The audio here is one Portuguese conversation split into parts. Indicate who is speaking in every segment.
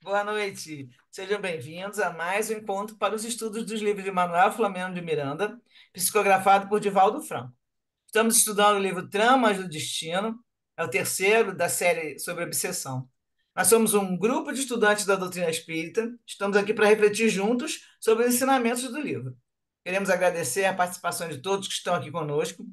Speaker 1: Boa noite. Sejam bem-vindos a mais um encontro para os estudos dos livros de Manuel Flamengo de Miranda, psicografado por Divaldo Franco. Estamos estudando o livro Tramas do Destino, é o terceiro da série sobre obsessão. Nós somos um grupo de estudantes da doutrina espírita, estamos aqui para refletir juntos sobre os ensinamentos do livro. Queremos agradecer a participação de todos que estão aqui conosco,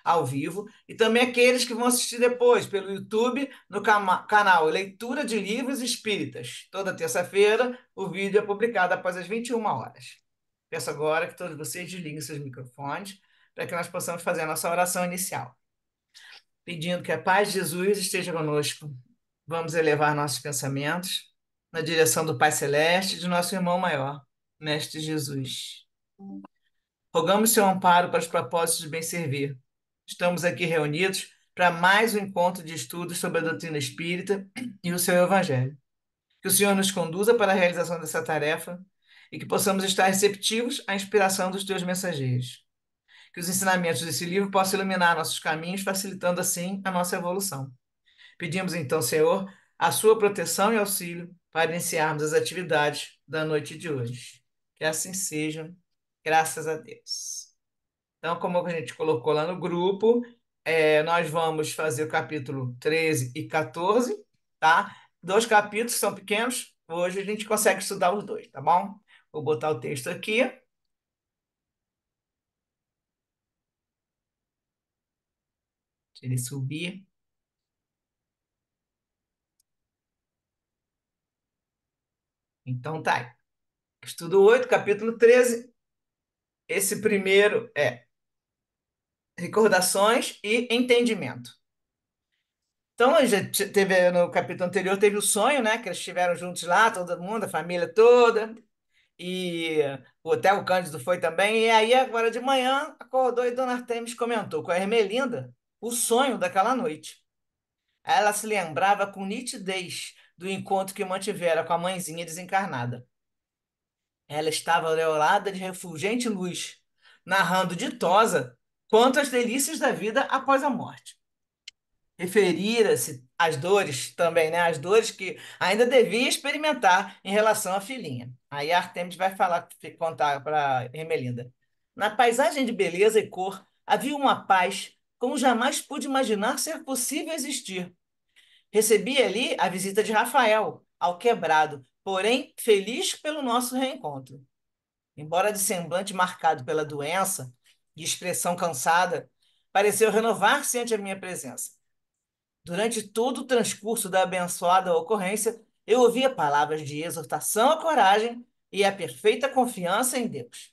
Speaker 1: ao vivo, e também aqueles que vão assistir depois pelo YouTube no canal Leitura de Livros Espíritas. Toda terça-feira, o vídeo é publicado após as 21 horas. Peço agora que todos vocês desliguem seus microfones para que nós possamos fazer a nossa oração inicial. Pedindo que a paz de Jesus esteja conosco. Vamos elevar nossos pensamentos na direção do Pai Celeste e de nosso irmão maior, Mestre Jesus. Rogamos seu amparo para os propósitos de bem servir. Estamos aqui reunidos para mais um encontro de estudos sobre a doutrina espírita e o seu evangelho. Que o Senhor nos conduza para a realização dessa tarefa e que possamos estar receptivos à inspiração dos teus mensageiros. Que os ensinamentos desse livro possam iluminar nossos caminhos, facilitando assim a nossa evolução. Pedimos então, Senhor, a sua proteção e auxílio para iniciarmos as atividades da noite de hoje. Que assim seja, graças a Deus. Então, como a gente colocou lá no grupo, nós vamos fazer o capítulo 13 e 14, tá? Dois capítulos são pequenos, hoje a gente consegue estudar os dois, tá bom? Vou botar o texto aqui, se ele subir. Então tá aí. Estudo 8, capítulo 13. Esse primeiro é recordações e entendimento. Então, a gente teve no capítulo anterior, teve o sonho, né? Que eles estiveram juntos lá, todo mundo, a família toda. E até o Cândido foi também. E aí, agora de manhã, acordou e Dona Artemis comentou com a Ermelinda o sonho daquela noite. Ela se lembrava com nitidez do encontro que mantivera com a mãezinha desencarnada. Ela estava aureolada de refulgente luz, narrando ditosa quanto às delícias da vida após a morte. Referira-se às dores também, né? As dores que ainda devia experimentar em relação à filhinha. Aí a Artemis vai contar para Ermelinda. Na paisagem de beleza e cor havia uma paz como jamais pude imaginar ser possível existir. Recebi ali a visita de Rafael, ao quebrado, porém feliz pelo nosso reencontro. Embora de semblante marcado pela doença e expressão cansada, pareceu renovar-se ante a minha presença. Durante todo o transcurso da abençoada ocorrência, eu ouvia palavras de exortação à coragem e à perfeita confiança em Deus.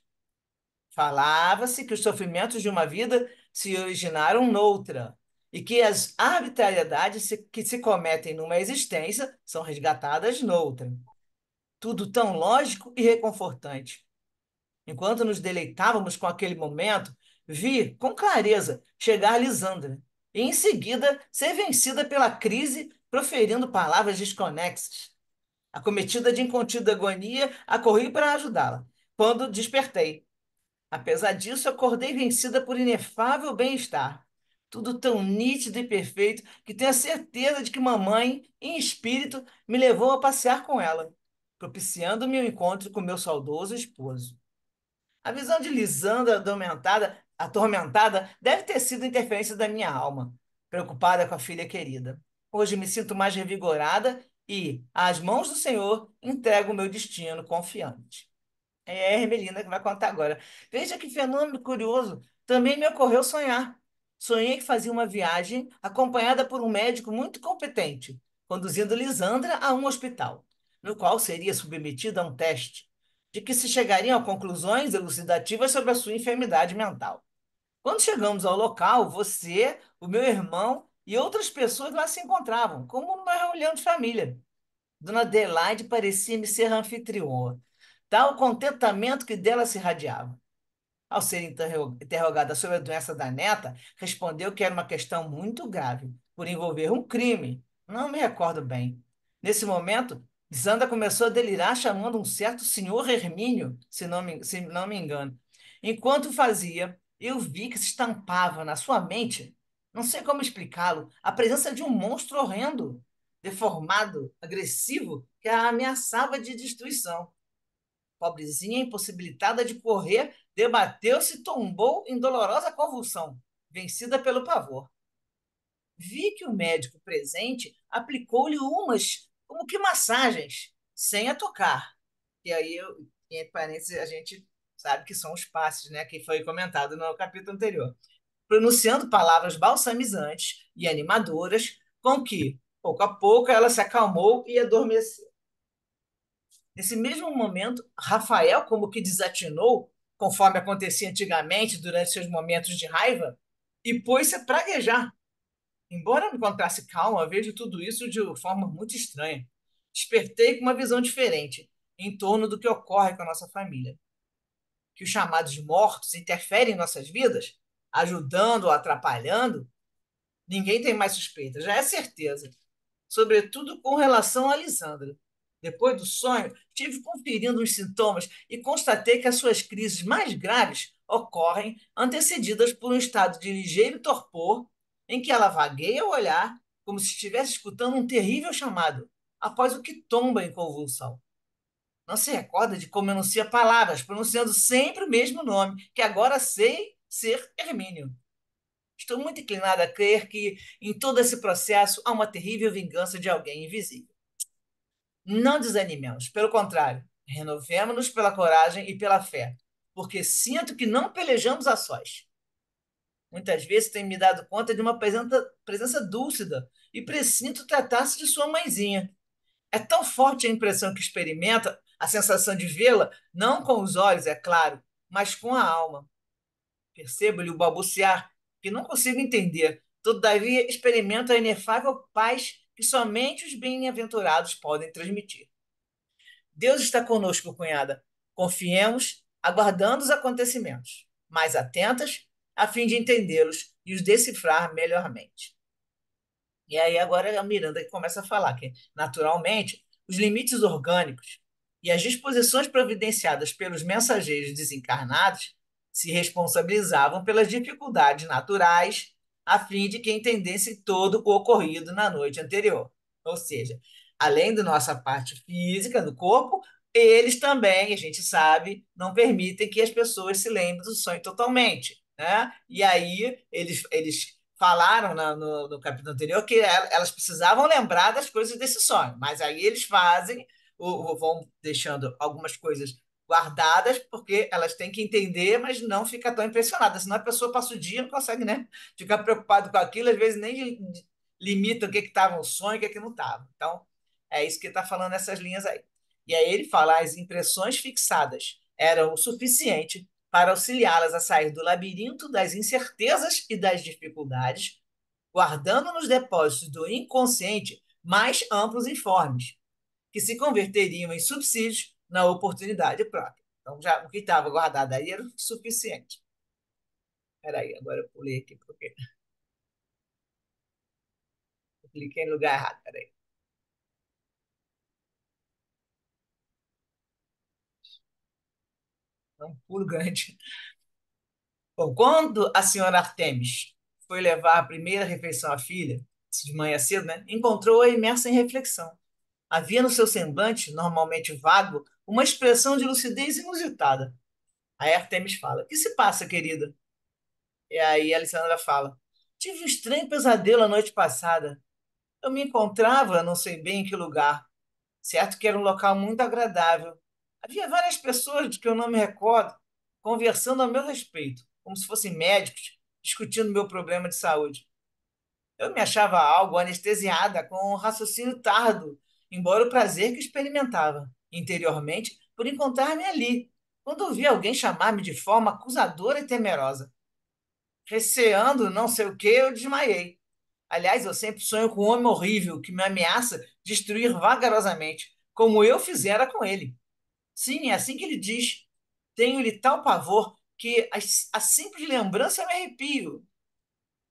Speaker 1: Falava-se que os sofrimentos de uma vida se originaram noutra e que as arbitrariedades que se cometem numa existência são resgatadas noutra. Tudo tão lógico e reconfortante. Enquanto nos deleitávamos com aquele momento, vi com clareza chegar Lisandra e, em seguida, ser vencida pela crise, proferindo palavras desconexas. Acometida de incontida agonia, acorri para ajudá-la. Quando despertei. Apesar disso, acordei vencida por inefável bem-estar. Tudo tão nítido e perfeito que tenho a certeza de que mamãe, em espírito, me levou a passear com ela, propiciando meu encontro com meu saudoso esposo. A visão de Lisandra atormentada deve ter sido interferência da minha alma, preocupada com a filha querida. Hoje me sinto mais revigorada e, às mãos do Senhor, entrego o meu destino confiante. É a Hermelina que vai contar agora. Veja que fenômeno curioso. Também me ocorreu sonhar. Sonhei que fazia uma viagem acompanhada por um médico muito competente, conduzindo Lisandra a um hospital, no qual seria submetida a um teste, de que se chegariam a conclusões elucidativas sobre a sua enfermidade mental. Quando chegamos ao local, você, o meu irmão e outras pessoas lá se encontravam, como numa reunião de família. Dona Adelaide parecia-me ser anfitriã, tal contentamento que dela se irradiava. Ao ser interrogada sobre a doença da neta, respondeu que era uma questão muito grave, por envolver um crime. Não me recordo bem. Nesse momento, Zanda começou a delirar, chamando um certo senhor Hermínio, se não me engano. Enquanto fazia, eu vi que se estampava na sua mente, não sei como explicá-lo, a presença de um monstro horrendo. deformado, agressivo, que a ameaçava de destruição. Pobrezinha, impossibilitada de correr, debateu-se e tombou em dolorosa convulsão, vencida pelo pavor. Vi que o médico presente aplicou-lhe umas, como que massagens, sem a tocar. E aí, entre parênteses, a gente sabe que são os passes, né, que foi comentado no capítulo anterior, pronunciando palavras balsamizantes e animadoras, com que, pouco a pouco, ela se acalmou e adormeceu. Nesse mesmo momento, Rafael, como que desatinou, conforme acontecia antigamente durante seus momentos de raiva, e pôs-se a praguejar. Embora me encontrasse calma, vejo tudo isso de forma muito estranha. Despertei com uma visão diferente em torno do que ocorre com a nossa família. Que os chamados mortos interferem em nossas vidas, ajudando ou atrapalhando, ninguém tem mais suspeita, já é certeza. Sobretudo com relação a Lisandra. Depois do sonho, estive conferindo os sintomas e constatei que as suas crises mais graves ocorrem antecedidas por um estado de ligeiro torpor, em que ela vagueia o olhar, como se estivesse escutando um terrível chamado, após o que tomba em convulsão. Não se recorda de como enuncia palavras, pronunciando sempre o mesmo nome, que agora sei ser Hermínio. Estou muito inclinada a crer que, em todo esse processo, há uma terrível vingança de alguém invisível. Não desanimemos, pelo contrário, renovemos-nos pela coragem e pela fé, porque sinto que não pelejamos a sós. Muitas vezes tenho me dado conta de uma presença dúlcida e presinto tratar-se de sua mãezinha. É tão forte a impressão que experimenta, a sensação de vê-la, não com os olhos, é claro, mas com a alma. Percebo-lhe o balbuciar, que não consigo entender. Todavia, experimento a inefável paz que somente os bem-aventurados podem transmitir. Deus está conosco, cunhada. Confiemos, aguardando os acontecimentos, mais atentas, a fim de entendê-los e os decifrar melhormente. E aí agora é a Miranda que começa a falar que, naturalmente, os limites orgânicos e as disposições providenciadas pelos mensageiros desencarnados se responsabilizavam pelas dificuldades naturais a fim de que entendesse todo o ocorrido na noite anterior. Ou seja, além da nossa parte física do corpo, eles também, a gente sabe, não permitem que as pessoas se lembrem do sonho totalmente, né? E aí eles falaram no capítulo anterior que elas precisavam lembrar das coisas desse sonho, mas aí eles fazem, vão deixando algumas coisas guardadas, porque elas têm que entender, mas não fica tão impressionada, senão a pessoa passa o dia e não consegue, né, ficar preocupado com aquilo, às vezes nem limita o que estava no sonho e o que não estava. Então, é isso que está falando nessas linhas aí. E aí ele fala, as impressões fixadas eram o suficiente para auxiliá-las a sair do labirinto das incertezas e das dificuldades, guardando nos depósitos do inconsciente mais amplos informes, que se converteriam em subsídios na oportunidade própria. Então, já o que estava guardado aí era o suficiente. Espera aí, agora eu pulei aqui, porque eu cliquei no lugar errado. Espera aí. É um pulo grande. Bom, quando a senhora Artemis foi levar a primeira refeição à filha, de manhã cedo, né, encontrou-a imersa em reflexão. Havia no seu semblante, normalmente vago, uma expressão de lucidez inusitada. Aí Artemis fala: "O que se passa, querida?" E aí a Alessandra fala: "Tive um estranho pesadelo a noite passada. Eu me encontrava, não sei bem em que lugar. Certo que era um local muito agradável. Havia várias pessoas de que eu não me recordo conversando a meu respeito, como se fossem médicos, discutindo meu problema de saúde. Eu me achava algo anestesiada com um raciocínio tardo, embora o prazer que experimentava interiormente por encontrar-me ali, quando ouvi alguém chamar-me de forma acusadora e temerosa. Receando não sei o que, eu desmaiei. Aliás, eu sempre sonho com um homem horrível que me ameaça destruir vagarosamente, como eu fizera com ele. Sim, é assim que ele diz. Tenho-lhe tal pavor que a simples lembrança me arrepio.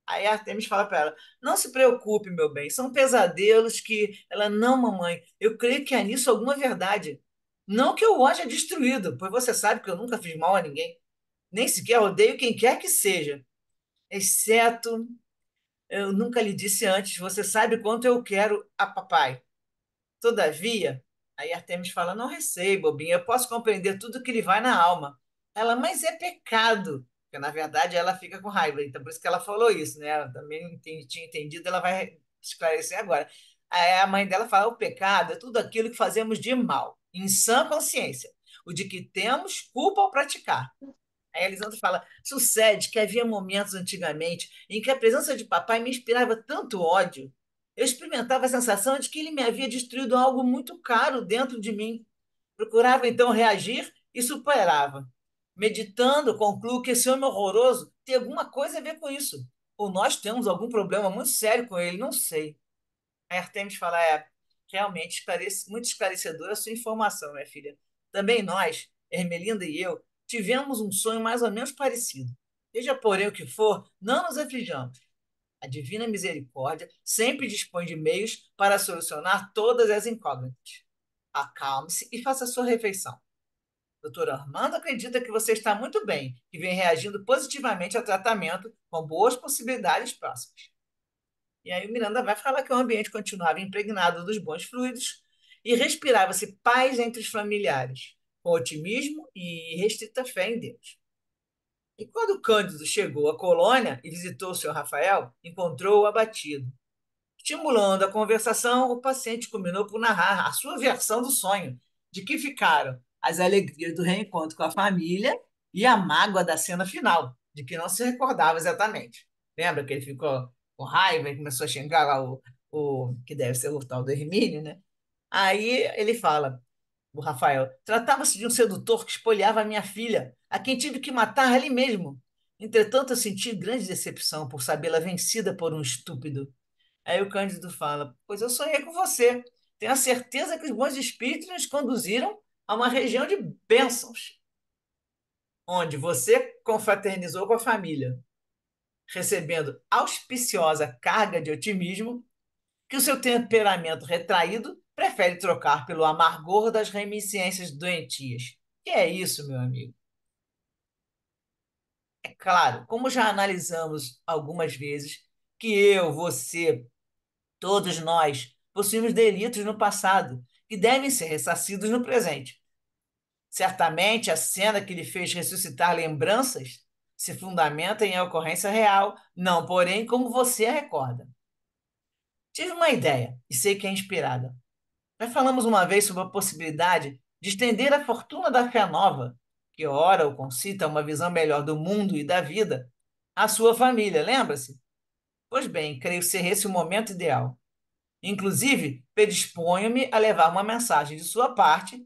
Speaker 1: Aí a Artemis fala para ela: "Não se preocupe, meu bem, são pesadelos que. Ela, não, mamãe, eu creio que há nisso alguma verdade. Não que eu o haja destruído, pois você sabe que eu nunca fiz mal a ninguém, nem sequer odeio quem quer que seja, exceto Eu nunca lhe disse antes, você sabe quanto eu quero a papai. Todavia, aí Artemis fala: Não receio, bobinha, eu posso compreender tudo que lhe vai na alma. Ela, mas é pecado. Porque, na verdade, ela fica com raiva. Então, por isso que ela falou isso, né? Ela também não tinha entendido, ela vai esclarecer agora. Aí a mãe dela fala: O pecado é tudo aquilo que fazemos de mal, em sã consciência, o de que temos culpa ao praticar. Aí a Elisandra fala: sucede que havia momentos antigamente em que a presença de papai me inspirava tanto ódio. Eu experimentava a sensação de que ele me havia destruído algo muito caro dentro de mim. Procurava então reagir e superava. Meditando, concluo que esse homem horroroso tem alguma coisa a ver com isso. Ou nós temos algum problema muito sério com ele, não sei. A Artemis fala: realmente muito esclarecedora a sua informação, minha filha. Também nós, Ermelinda e eu, tivemos um sonho mais ou menos parecido. Seja porém o que for, não nos aflijamos. A divina misericórdia sempre dispõe de meios para solucionar todas as incógnitas. Acalme-se e faça a sua refeição. Doutor Armando acredita que você está muito bem e vem reagindo positivamente ao tratamento, com boas possibilidades próximas. E aí o Miranda vai falar que o ambiente continuava impregnado dos bons fluidos e respirava-se paz entre os familiares, com otimismo e restrita fé em Deus. E quando Cândido chegou à colônia e visitou o senhor Rafael, encontrou-o abatido. Estimulando a conversação, o paciente combinou por narrar a sua versão do sonho, de que ficaram as alegrias do reencontro com a família e a mágoa da cena final, de que não se recordava exatamente. Lembra que ele ficou com raiva e começou a xingar lá o que deve ser o tal do Hermínio, né? Aí ele fala, o Rafael, tratava-se de um sedutor que espoliava a minha filha, a quem tive que matar ali mesmo. Entretanto, eu senti grande decepção por sabê-la vencida por um estúpido. Aí o Cândido fala: Pois eu sonhei com você. Tenho a certeza que os bons espíritos nos conduziram a uma região de bênçãos, onde você confraternizou com a família, recebendo auspiciosa carga de otimismo que o seu temperamento retraído prefere trocar pelo amargor das reminiscências doentias. Que é isso, meu amigo? É claro, como já analisamos algumas vezes, que eu, você, todos nós possuímos delitos no passado que devem ser ressarcidos no presente. Certamente, a cena que lhe fez ressuscitar lembranças se fundamenta em ocorrência real, não, porém, como você a recorda. Tive uma ideia, e sei que é inspirada. Já falamos uma vez sobre a possibilidade de estender a fortuna da fé nova, que ora ou concita uma visão melhor do mundo e da vida, à sua família, lembra-se? Pois bem, creio ser esse o momento ideal. Inclusive, predisponho-me a levar uma mensagem de sua parte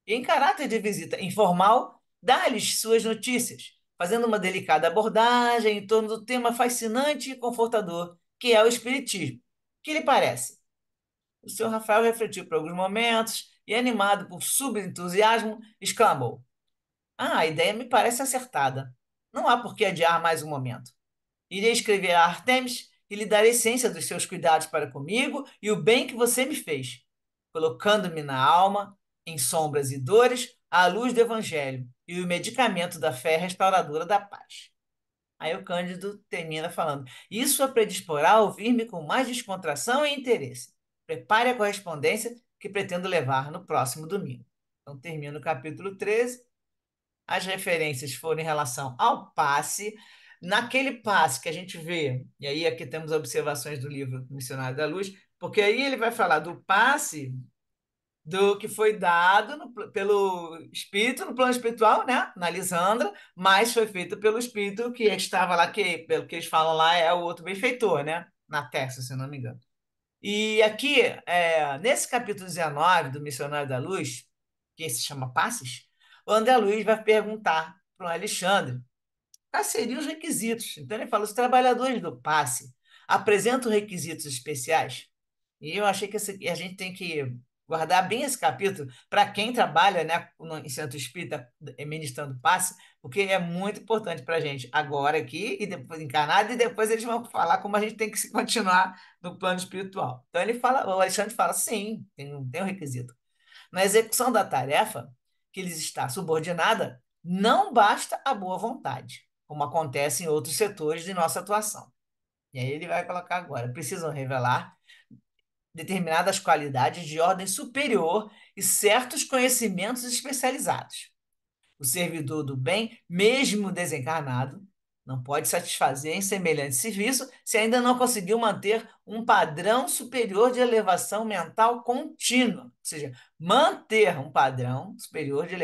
Speaker 1: e, em caráter de visita informal, dar-lhes suas notícias, fazendo uma delicada abordagem em torno do tema fascinante e confortador que é o Espiritismo. Que lhe parece? O senhor Rafael refletiu por alguns momentos e, animado por subentusiasmo, exclamou: a ideia me parece acertada. Não há por que adiar mais um momento. Irei escrever a Artemis e lhe darei ciência dos seus cuidados para comigo e o bem que você me fez, colocando-me na alma, em sombras e dores, à luz do Evangelho e o medicamento da fé restauradora da paz. Aí o Cândido termina falando: Isso a predisporá a ouvir-me com mais descontração e interesse. Prepare a correspondência que pretendo levar no próximo domingo. Então termina o capítulo 13. As referências foram em relação ao passe. Naquele passe que a gente vê, e aí aqui temos observações do livro Missionário da Luz, porque aí ele vai falar do passe do que foi dado pelo espírito, no plano espiritual, né, na Lisandra, mas foi feito pelo espírito que estava lá, que, pelo que eles falam lá, é o outro benfeitor, né, na Terça, se não me engano. E aqui, nesse capítulo 19 do Missionário da Luz, que se chama Passes, o André Luiz vai perguntar para o Alexandre quais seriam os requisitos. Então, ele fala: os trabalhadores do passe apresentam requisitos especiais. E eu achei que a gente tem que guardar bem esse capítulo para quem trabalha, né, em centro espírita, ministrando passe, porque é muito importante para a gente agora aqui e depois encarnado, e depois eles vão falar como a gente tem que se continuar no plano espiritual. Então ele fala, o Alexandre fala, sim, tem um requisito. Na execução da tarefa que lhes está subordinada, não basta a boa vontade, como acontece em outros setores de nossa atuação. E aí ele vai colocar agora: precisam revelar determinadas qualidades de ordem superior e certos conhecimentos especializados. O servidor do bem, mesmo desencarnado, não pode satisfazer em semelhante serviço se ainda não conseguiu manter um padrão superior de elevação mental contínua. Ou seja, manter um padrão superior de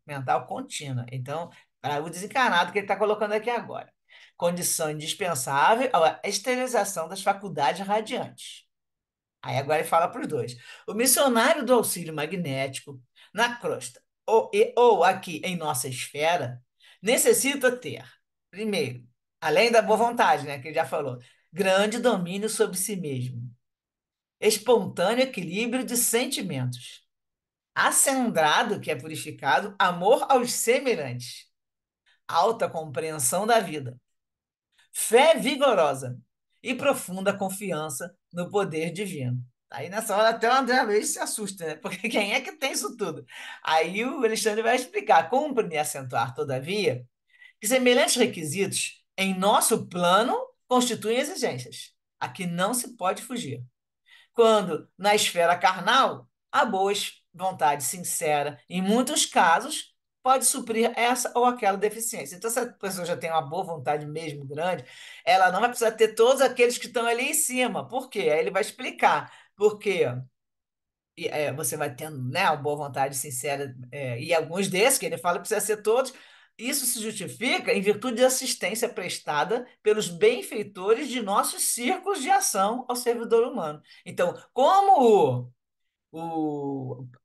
Speaker 1: mental contínua. Então, para o desencarnado que ele está colocando aqui agora. Condição indispensável à esterilização das faculdades radiantes. Aí agora ele fala para os dois. O missionário do auxílio magnético na crosta ou aqui em nossa esfera necessita ter, primeiro, além da boa vontade, né, que ele já falou, grande domínio sobre si mesmo, espontâneo equilíbrio de sentimentos, acendrado, que é purificado, amor aos semelhantes, alta compreensão da vida, fé vigorosa e profunda confiança no poder divino. Aí nessa hora até o André Luiz se assusta, né? Porque quem é que tem isso tudo? Aí o Alexandre vai explicar. Cumpre-me acentuar, todavia, que semelhantes requisitos em nosso plano constituem exigências, a que não se pode fugir. Quando, na esfera carnal, a boa vontade sincera, em muitos casos, pode suprir essa ou aquela deficiência. Então, se a pessoa já tem uma boa vontade mesmo grande, ela não vai precisar ter todos aqueles que estão ali em cima. Por quê? Aí ele vai explicar. Por quê? Você vai tendo, né, uma boa vontade sincera, e alguns desses, que ele fala, precisa ser todos. Isso se justifica em virtude de assistência prestada pelos benfeitores de nossos círculos de ação ao servidor humano. Então, como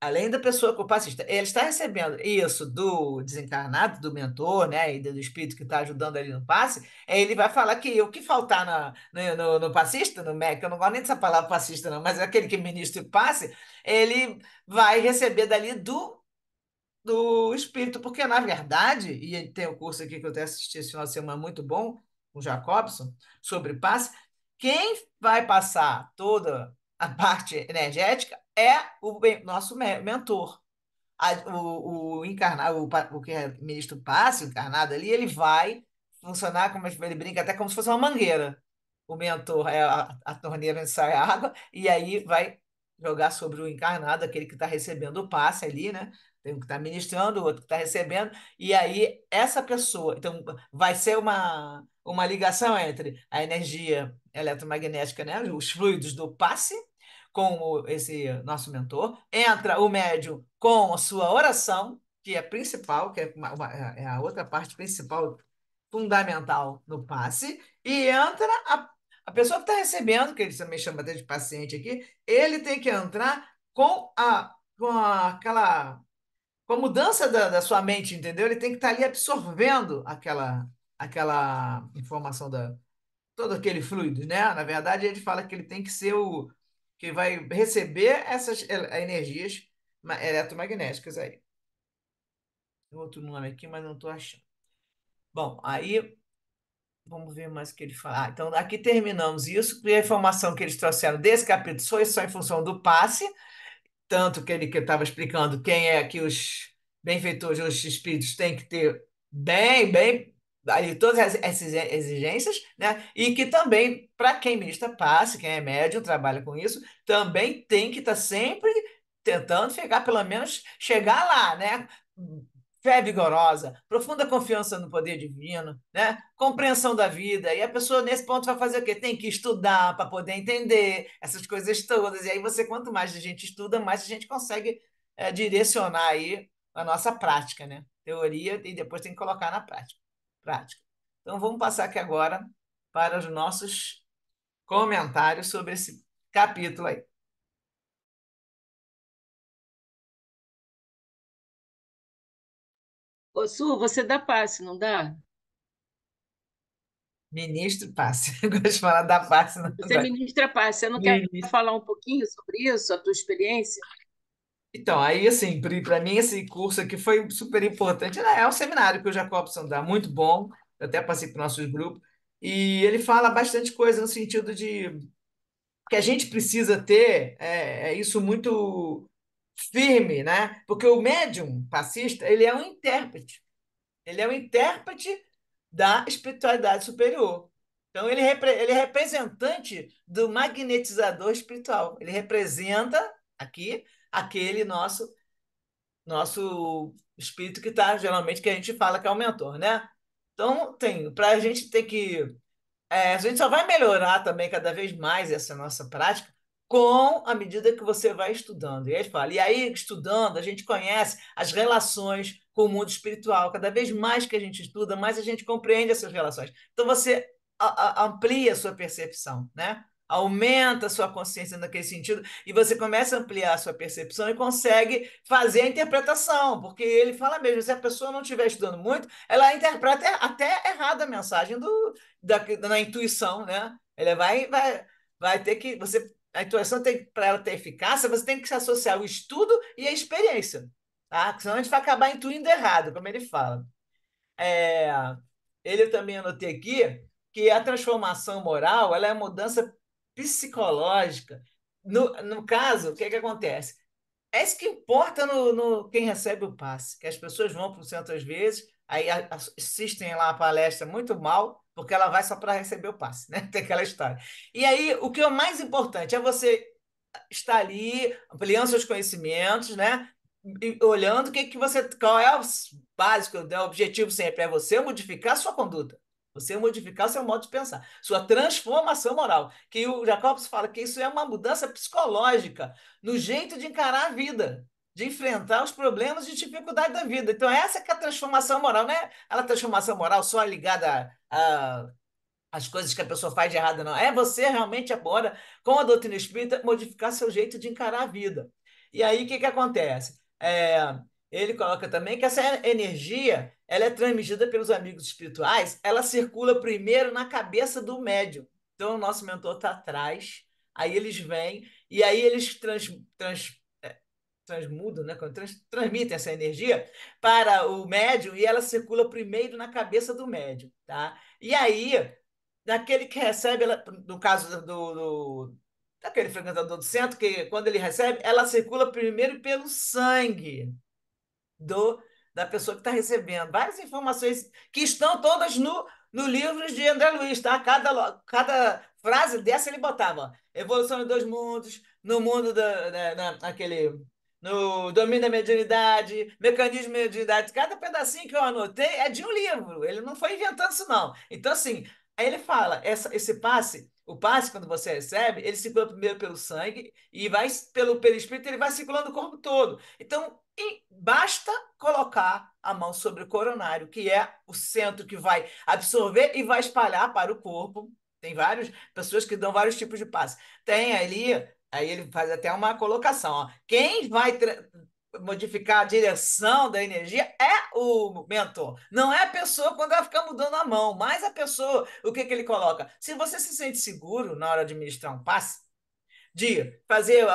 Speaker 1: além da pessoa que o passista, ele está recebendo isso do desencarnado, do mentor, né, e do espírito que está ajudando ali no passe, ele vai falar que o que faltar no passista, no MEC, eu não gosto nem dessa palavra passista, não, mas é aquele que ministra o passe, ele vai receber dali do espírito, porque na verdade, e ele tem o curso aqui que eu até assisti esse final de semana muito bom, com o Jacobson, sobre passe, quem vai passar toda a parte energética é o nosso mentor. O encarnado, o que é ministro passe, o encarnado ali, ele vai funcionar como ele brinca, até como se fosse uma mangueira. O mentor é a torneira onde sai a água, e aí vai jogar sobre o encarnado, aquele que está recebendo o passe ali, né? Tem um que está ministrando, o outro que está recebendo, e aí essa pessoa. Então, vai ser uma ligação entre a energia eletromagnética, né? Os fluidos do passe com esse nosso mentor, entra o médium com a sua oração, que é principal, que é, é a outra parte principal, fundamental no passe, e entra a pessoa que está recebendo, que ele também chama até de paciente aqui, ele tem que entrar aquela com a mudança da sua mente, entendeu? Ele tem que estar ali absorvendo aquela informação todo aquele fluido, né? Na verdade, ele fala que ele tem que ser o que vai receber essas energias eletromagnéticas aí. Tem outro nome aqui, mas não estou achando. Bom, aí vamos ver mais o que ele fala. Então, aqui terminamos isso, e a informação que eles trouxeram desse capítulo foi só em função do passe, tanto que ele que estava explicando quem é que os benfeitores, os espíritos têm que ter bem, ali todas essas exigências, né? E que também, para quem ministra passe, quem é médium, trabalha com isso, também tem que estar sempre tentando chegar, pelo menos chegar lá, né? Fé vigorosa, profunda confiança no poder divino, né? Compreensão da vida. E a pessoa, nesse ponto, vai fazer o quê? Tem que estudar para poder entender essas coisas todas. E aí você, quanto mais a gente estuda, mais a gente consegue direcionar aí a nossa prática, né? Teoria e depois tem que colocar na prática. Então vamos passar aqui agora para os nossos comentários sobre esse capítulo aí.
Speaker 2: Ô, Su, você dá passe, não dá?
Speaker 1: Ministro passe. Eu gosto de falar da passe, não
Speaker 2: Você
Speaker 1: gosto.
Speaker 2: ministra passe. Você não quer
Speaker 1: Ministro.
Speaker 2: falar um pouquinho sobre isso, a tua experiência?
Speaker 1: Então, aí, assim, para mim, esse curso aqui foi super importante. É um seminário que o Jacobson dá, muito bom. Eu até passei para os nossos grupos. E ele fala bastante coisa no sentido de que a gente precisa ter isso muito firme, né? Porque o médium passista, ele é um intérprete. Ele é um intérprete da espiritualidade superior. Então, ele é representante do magnetizador espiritual. Ele representa aqui aquele nosso espírito que está, geralmente, que a gente fala que é o mentor, né? Então, para a gente ter que a gente só vai melhorar também cada vez mais essa nossa prática com a medida que você vai estudando. E aí ele fala, e aí, estudando, a gente conhece as relações com o mundo espiritual. Cada vez mais que a gente estuda, mais a gente compreende essas relações. Então você amplia a sua percepção, né? Aumenta a sua consciência naquele sentido, e você começa a ampliar a sua percepção e consegue fazer a interpretação, porque ele fala mesmo, se a pessoa não estiver estudando muito, ela interpreta até errada a mensagem na intuição, né? Ele vai ter que a intuição tem para ela ter eficácia, você tem que se associar o estudo e a experiência, tá? Porque senão a gente vai acabar intuindo errado, como ele fala. É, ele também anotei aqui que a transformação moral, ela é mudança psicológica. No caso, o que acontece? É isso que importa no quem recebe o passe, que as pessoas vão para o centro às vezes, aí assistem lá a palestra muito mal, porque ela vai só para receber o passe, né? Tem aquela história. E aí, o que é mais importante é você estar ali, ampliando seus conhecimentos, né? E olhando qual é o básico, né? O objetivo sempre é você modificar a sua conduta. Você modificar seu modo de pensar, sua transformação moral. Que o Jacobs fala que isso é uma mudança psicológica no jeito de encarar a vida, de enfrentar os problemas e dificuldades da vida. Então, essa que é a transformação moral, né? A transformação moral só ligada a as coisas que a pessoa faz de errado, não. É você realmente agora, com a doutrina espírita, modificar seu jeito de encarar a vida. E aí, o que acontece? Ele coloca também que essa energia, ela é transmitida pelos amigos espirituais, ela circula primeiro na cabeça do médium. Então, o nosso mentor está atrás, aí eles vêm, e aí eles transmudam, né? Transmitem essa energia para o médium e ela circula primeiro na cabeça do médium, tá? E aí daquele que recebe, no caso daquele frequentador do centro, que quando ele recebe, ela circula primeiro pelo sangue do, da pessoa que está recebendo. Várias informações que estão todas no livro de André Luiz, tá? Cada frase dessa ele botava, ó, evolução dos mundos, no mundo no domínio da mediunidade, mecanismo de mediunidade. Cada pedacinho que eu anotei é de um livro. Ele não foi inventando isso, não. Então, assim, aí ele fala, esse passe, o passe, quando você recebe, ele circula primeiro pelo sangue e vai pelo perispírito, ele vai circulando o corpo todo. Então, e basta colocar a mão sobre o coronário, que é o centro que vai absorver e vai espalhar para o corpo. Tem várias pessoas que dão vários tipos de passe. Tem ali, aí ele faz até uma colocação, ó. Quem vai modificar a direção da energia é o mentor. Não é a pessoa quando ela fica mudando a mão, mas a pessoa, o que ele coloca? Se você se sente seguro na hora de administrar um passe, de fazer,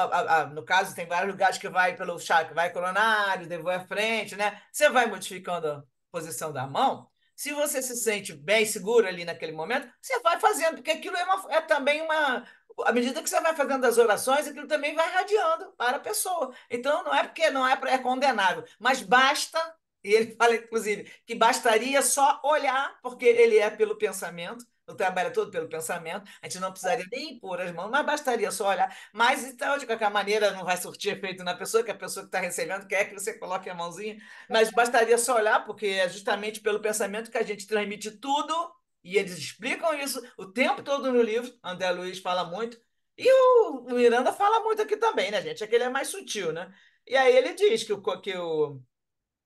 Speaker 1: no caso, tem vários lugares que vai pelo chakra, vai coronário, depois à frente, né? Você vai modificando a posição da mão. Se você se sente bem seguro ali naquele momento, você vai fazendo, porque aquilo é também uma. À medida que você vai fazendo as orações, aquilo também vai radiando para a pessoa. Então, não é porque não é, é condenável, mas basta, e ele fala, inclusive, que bastaria só olhar, porque ele é pelo pensamento, o trabalho é todo pelo pensamento, a gente não precisaria nem pôr as mãos, mas bastaria só olhar. Mas então, de qualquer maneira, não vai surtir efeito na pessoa, que a pessoa que está recebendo quer que você coloque a mãozinha, mas bastaria só olhar, porque é justamente pelo pensamento que a gente transmite tudo, e eles explicam isso o tempo todo no livro. André Luiz fala muito, e o Miranda fala muito aqui também, né, gente? É que ele é mais sutil, né? E aí ele diz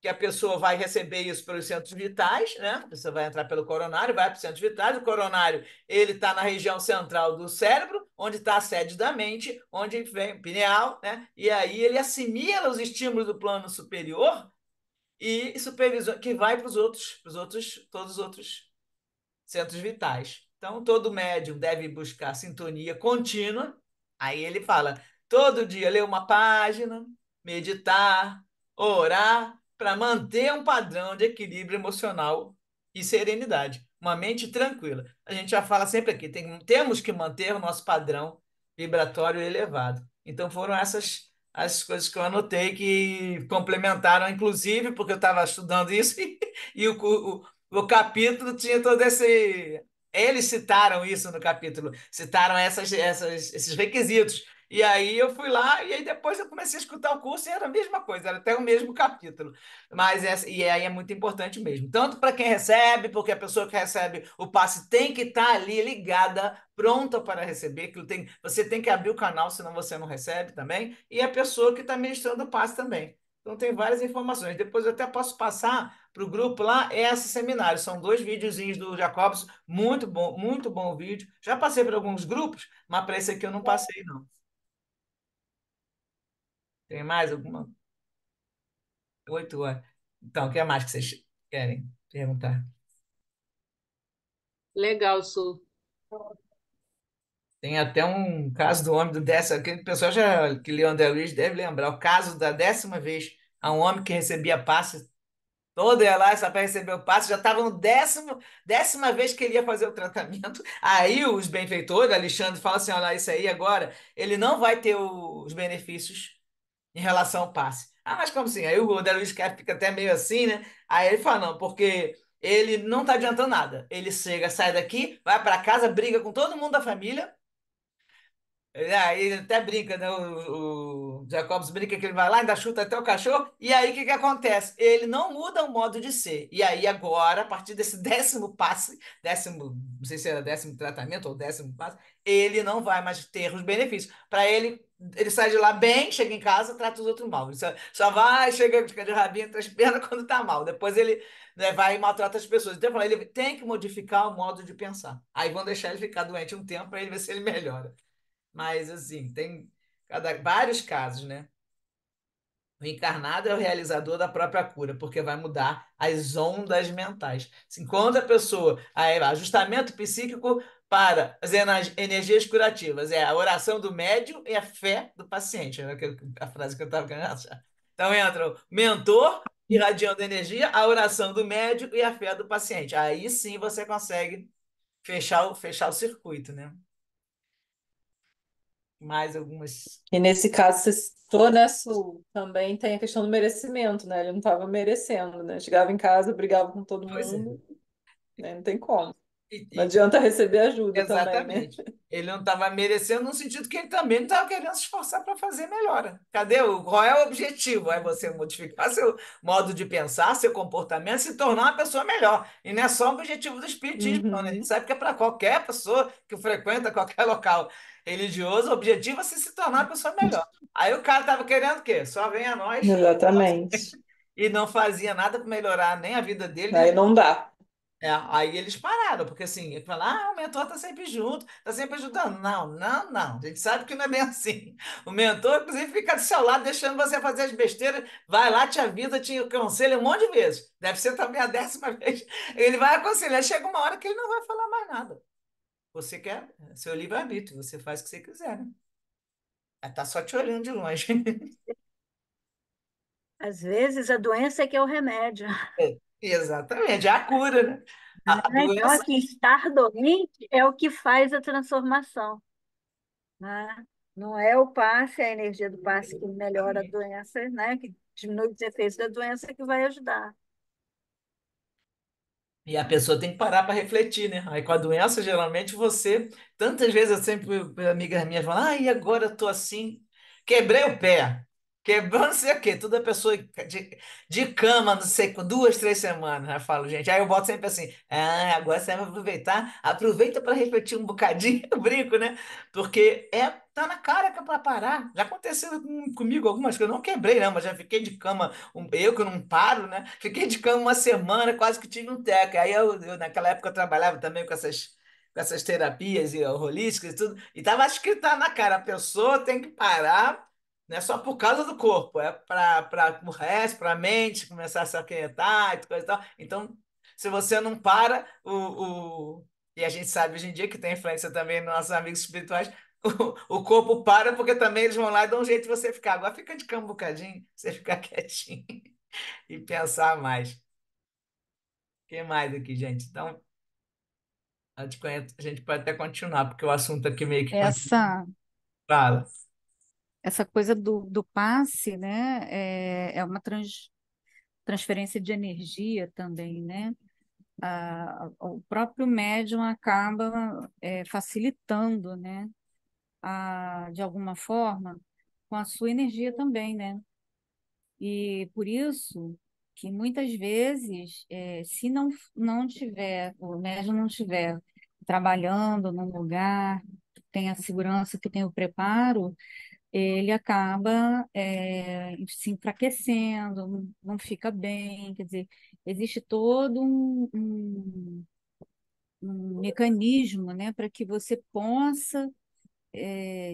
Speaker 1: que a pessoa vai receber isso pelos centros vitais, né? Você vai entrar pelo coronário, vai para os centros vitais. O coronário ele está na região central do cérebro, onde está a sede da mente, onde vem o pineal, né? E aí ele assimila os estímulos do plano superior e supervisor que vai todos os outros centros vitais. Então, todo médium deve buscar sintonia contínua. Aí ele fala, todo dia ler uma página, meditar, orar, para manter um padrão de equilíbrio emocional e serenidade, uma mente tranquila. A gente já fala sempre aqui, temos que manter o nosso padrão vibratório elevado. Então, foram essas as coisas que eu anotei que complementaram, inclusive, porque eu estava estudando isso e o capítulo tinha todo Eles citaram isso no capítulo, citaram esses requisitos. E aí eu fui lá e aí depois eu comecei a escutar o curso e era a mesma coisa, era até o mesmo capítulo. E aí é muito importante mesmo. Tanto para quem recebe, porque a pessoa que recebe o passe tem que estar ali ligada, pronta para receber. Você tem que abrir o canal, senão você não recebe também. E a pessoa que está ministrando o passe também. Então tem várias informações. Depois eu até posso passar para o grupo lá esse seminário. São dois videozinhos do Jacobs, muito bom o vídeo. Já passei para alguns grupos, mas para esse aqui eu não passei, não. Tem mais alguma? 8 horas. Então, o que mais que vocês querem perguntar?
Speaker 2: Legal, Su.
Speaker 1: Tem até um caso do homem do décimo. Aquele pessoal já que leu André Luiz deve lembrar. O caso da 10ª vez a um homem que recebia passe. Todo ia lá só para receber o passe, já estava no 10ª vez que ele ia fazer o tratamento. Aí os benfeitores, Alexandre, fala assim: olha, isso aí agora, ele não vai ter os benefícios em relação ao passe. Ah, mas como assim? Aí o André Luiz Quer fica até meio assim, né? Aí ele fala: não, porque ele não está adiantando nada. Ele chega, sai daqui, vai para casa, briga com todo mundo da família. Ele até brinca, né? O Jacobs brinca que ele vai lá, ainda chuta até o cachorro. E aí, o que que acontece? Ele não muda o modo de ser. E aí, agora, a partir desse 10º passe, não sei se era 10º tratamento ou 10º passe, ele não vai mais ter os benefícios. Para ele, ele sai de lá bem, chega em casa, trata os outros mal. Ele só vai, chega, fica de rabinho entre as pernas quando tá mal. Depois ele, né, vai e maltrata as pessoas. Então, ele tem que modificar o modo de pensar. Aí vão deixar ele ficar doente um tempo para ele ver se ele melhora. Mas, assim, tem vários casos, né? O encarnado é o realizador da própria cura, porque vai mudar as ondas mentais. Enquanto a pessoa, aí, ajustamento psíquico para as energias curativas, é a oração do médium e a fé do paciente, era a frase que eu estava querendo achar. Então entra o mentor irradiando energia, a oração do médium e a fé do paciente. Aí sim você consegue fechar o circuito, né? Mais algumas.
Speaker 3: E nesse caso, você citou, né, Su, também tem a questão do merecimento, né? Ele não estava merecendo, né? Chegava em casa, brigava com todo
Speaker 1: Pois é.
Speaker 3: mundo, né? Não tem como.
Speaker 1: E,
Speaker 3: Não
Speaker 1: e
Speaker 3: adianta receber ajuda também, né?
Speaker 1: Exatamente. Ele não estava merecendo no sentido que ele também não estava querendo se esforçar para fazer melhora. Qual é o objetivo? É você modificar seu modo de pensar, seu comportamento, se tornar uma pessoa melhor. E não é só o objetivo do espiritismo, não, né? A gente
Speaker 3: Uhum,
Speaker 1: sabe que é para qualquer pessoa que frequenta qualquer local religioso, o objetivo é você se tornar uma pessoa melhor. Aí o cara estava querendo o quê? Só vem a nós
Speaker 3: exatamente.
Speaker 1: e não fazia nada para melhorar nem a vida dele, nem a
Speaker 3: Aí não dá.
Speaker 1: aí eles pararam, porque assim, ele fala, o mentor está sempre junto, está sempre ajudando. Não, não, não. A gente sabe que não é bem assim. O mentor, inclusive, fica do seu lado, deixando você fazer as besteiras, vai lá, te avisa, te aconselha um monte de vezes. Deve ser também a 10ª vez. Ele vai aconselhar, chega uma hora que ele não vai falar mais nada. Você quer, seu livre-arbítrio, você faz o que você quiser, né? Tá só te olhando de longe.
Speaker 4: Às vezes a doença é que é o remédio.
Speaker 1: Exatamente, é a cura, né? A
Speaker 4: Né? Então,
Speaker 1: doença.
Speaker 4: assim, estar doente é o que faz a transformação, né? Não é o passe, a energia do passe que melhora a doença, né? Que diminui os efeitos da doença que vai ajudar.
Speaker 1: E a pessoa tem que parar para refletir, né? Aí com a doença, geralmente você. Tantas vezes eu sempre, amigas minhas falam, e agora eu tô assim, quebrei o pé, quebrou não sei o quê, toda pessoa de cama, não sei, com 2, 3 semanas. Eu falo, gente, aí eu boto sempre assim, agora você vai aproveitar, aproveita para refletir um bocadinho, eu brinco, né? Porque tá na cara que é para parar. Já aconteceu comigo algumas coisas, eu não quebrei, não, mas já fiquei de cama, eu que não paro, né? Fiquei de cama uma semana, quase que tive um teco. Aí naquela época eu trabalhava também com essas terapias e holísticas e tudo, e tava escrito lá na cara, a pessoa tem que parar, não é só por causa do corpo, é para o resto, para a mente começar a se aquietar e coisa e tal. Então, se você não para, e a gente sabe hoje em dia que tem influência também nos nossos amigos espirituais, o corpo para porque também eles vão lá e dão um jeito de você ficar. Agora fica de cama um bocadinho, você ficar quietinho e pensar mais. O que mais aqui, gente? Então, a gente pode até continuar, porque o assunto aqui meio que
Speaker 5: Essa,
Speaker 1: fala.
Speaker 5: essa coisa do passe, né, é uma transferência de energia também, né? o próprio médium acaba facilitando, né, de alguma forma, com a sua energia também, né? E por isso que muitas vezes, se não tiver, o médium não tiver trabalhando num lugar que tem a segurança, que tem o preparo, ele acaba se enfraquecendo, não fica bem, quer dizer, existe todo um mecanismo, né, para que você possa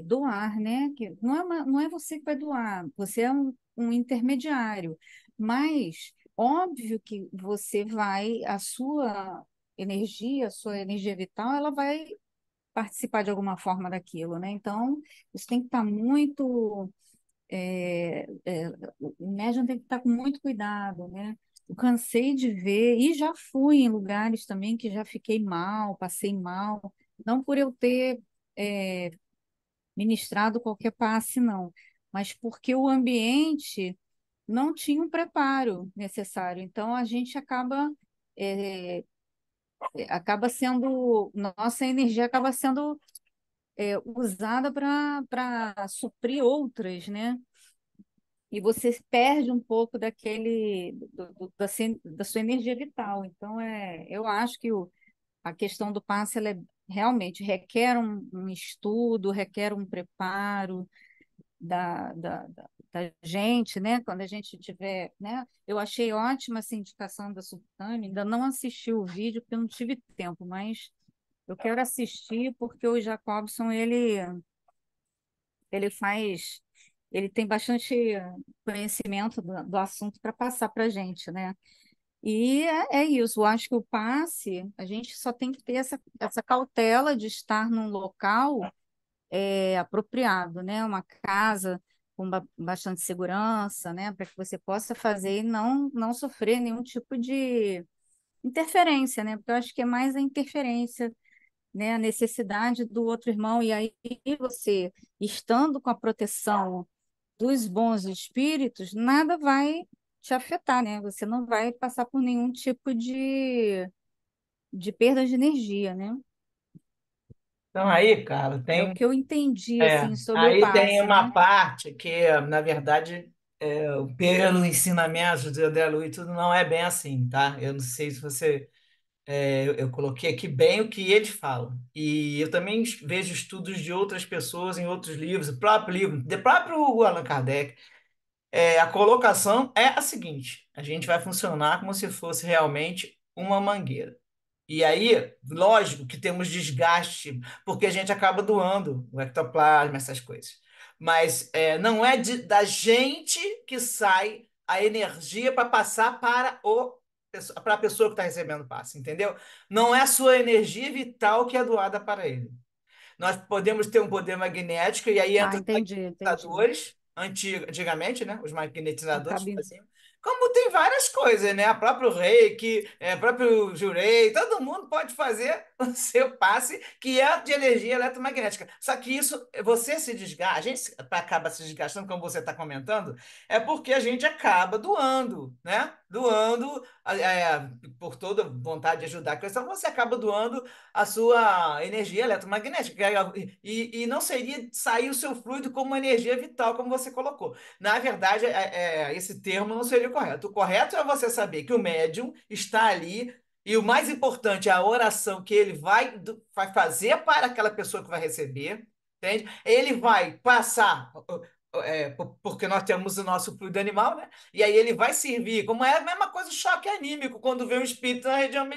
Speaker 5: doar, né? Que não é você que vai doar, você é um intermediário, mas óbvio que você vai, a sua energia vital, ela vai participar de alguma forma daquilo, né? Então, isso tem que estar muito, é, é, o médium tem que estar com muito cuidado, né? Eu cansei de ver, e já fui em lugares também que já fiquei mal, passei mal, não por eu ter é, ministrado qualquer passe, não, mas porque o ambiente não tinha um preparo necessário. Então, a gente é, acaba sendo, nossa energia acaba sendo usada para suprir outras, né? E você perde um pouco da sua energia vital. Então, eu acho que a questão do passe, ela realmente requer um estudo, requer um preparo, da gente, né? Quando a gente tiver, né? Eu achei ótima essa indicação da Sultane, ainda não assisti o vídeo porque eu não tive tempo, mas eu quero assistir porque o Jacobson, ele faz, ele tem bastante conhecimento do assunto para passar para a gente, né? E é isso, eu acho que o passe, a gente só tem que ter essa cautela de estar num local apropriado, né? Uma casa com bastante segurança, né? Para que você possa fazer e não sofrer nenhum tipo de interferência, né? Porque eu acho que é mais a interferência, né? A necessidade do outro irmão. E aí você, estando com a proteção dos bons espíritos, nada vai te afetar, né? Você não vai passar por nenhum tipo de perda de energia, né?
Speaker 1: Então, aí, cara,
Speaker 5: É o
Speaker 1: tem.
Speaker 5: que eu entendi,
Speaker 1: É,
Speaker 5: assim, sobre o
Speaker 1: aí tem
Speaker 5: passe,
Speaker 1: uma
Speaker 5: né?
Speaker 1: parte que, na verdade, pelo ensinamento de André Luiz, tudo não é bem assim, tá? Eu não sei se você. Eu coloquei aqui bem o que ele fala. E eu também vejo estudos de outras pessoas em outros livros, o próprio livro, do próprio Allan Kardec. A colocação é a seguinte: a gente vai funcionar como se fosse realmente uma mangueira. E aí, lógico que temos desgaste, porque a gente acaba doando o ectoplasma, essas coisas. Mas não é da gente que sai a energia para passar para a pessoa que está recebendo o passe, entendeu? Não é a sua energia vital que é doada para ele. Nós podemos ter um poder magnético, e aí
Speaker 5: Ah,
Speaker 1: entra os
Speaker 5: entendi, entendi.
Speaker 1: magnetizadores, antigamente, né? Os magnetizadores
Speaker 5: Acaba
Speaker 1: faziam. Como tem várias coisas, né? A próprio Reiki, próprio Jurei, todo mundo pode fazer o seu passe, que é de energia eletromagnética. Só que isso, você se desgasta, a gente acaba se desgastando, como você está comentando, é porque a gente acaba doando, né? Doando, por toda vontade de ajudar a questão, você acaba doando a sua energia eletromagnética. E não seria sair o seu fluido como uma energia vital, como você colocou. Na verdade, esse termo não seria o correto. O correto é você saber que o médium está ali. E o mais importante é a oração que ele vai fazer para aquela pessoa que vai receber, entende? Ele vai passar, porque nós temos o nosso fluido animal, né? E aí ele vai servir, como é a mesma coisa, o choque anímico, quando vê um espírito na região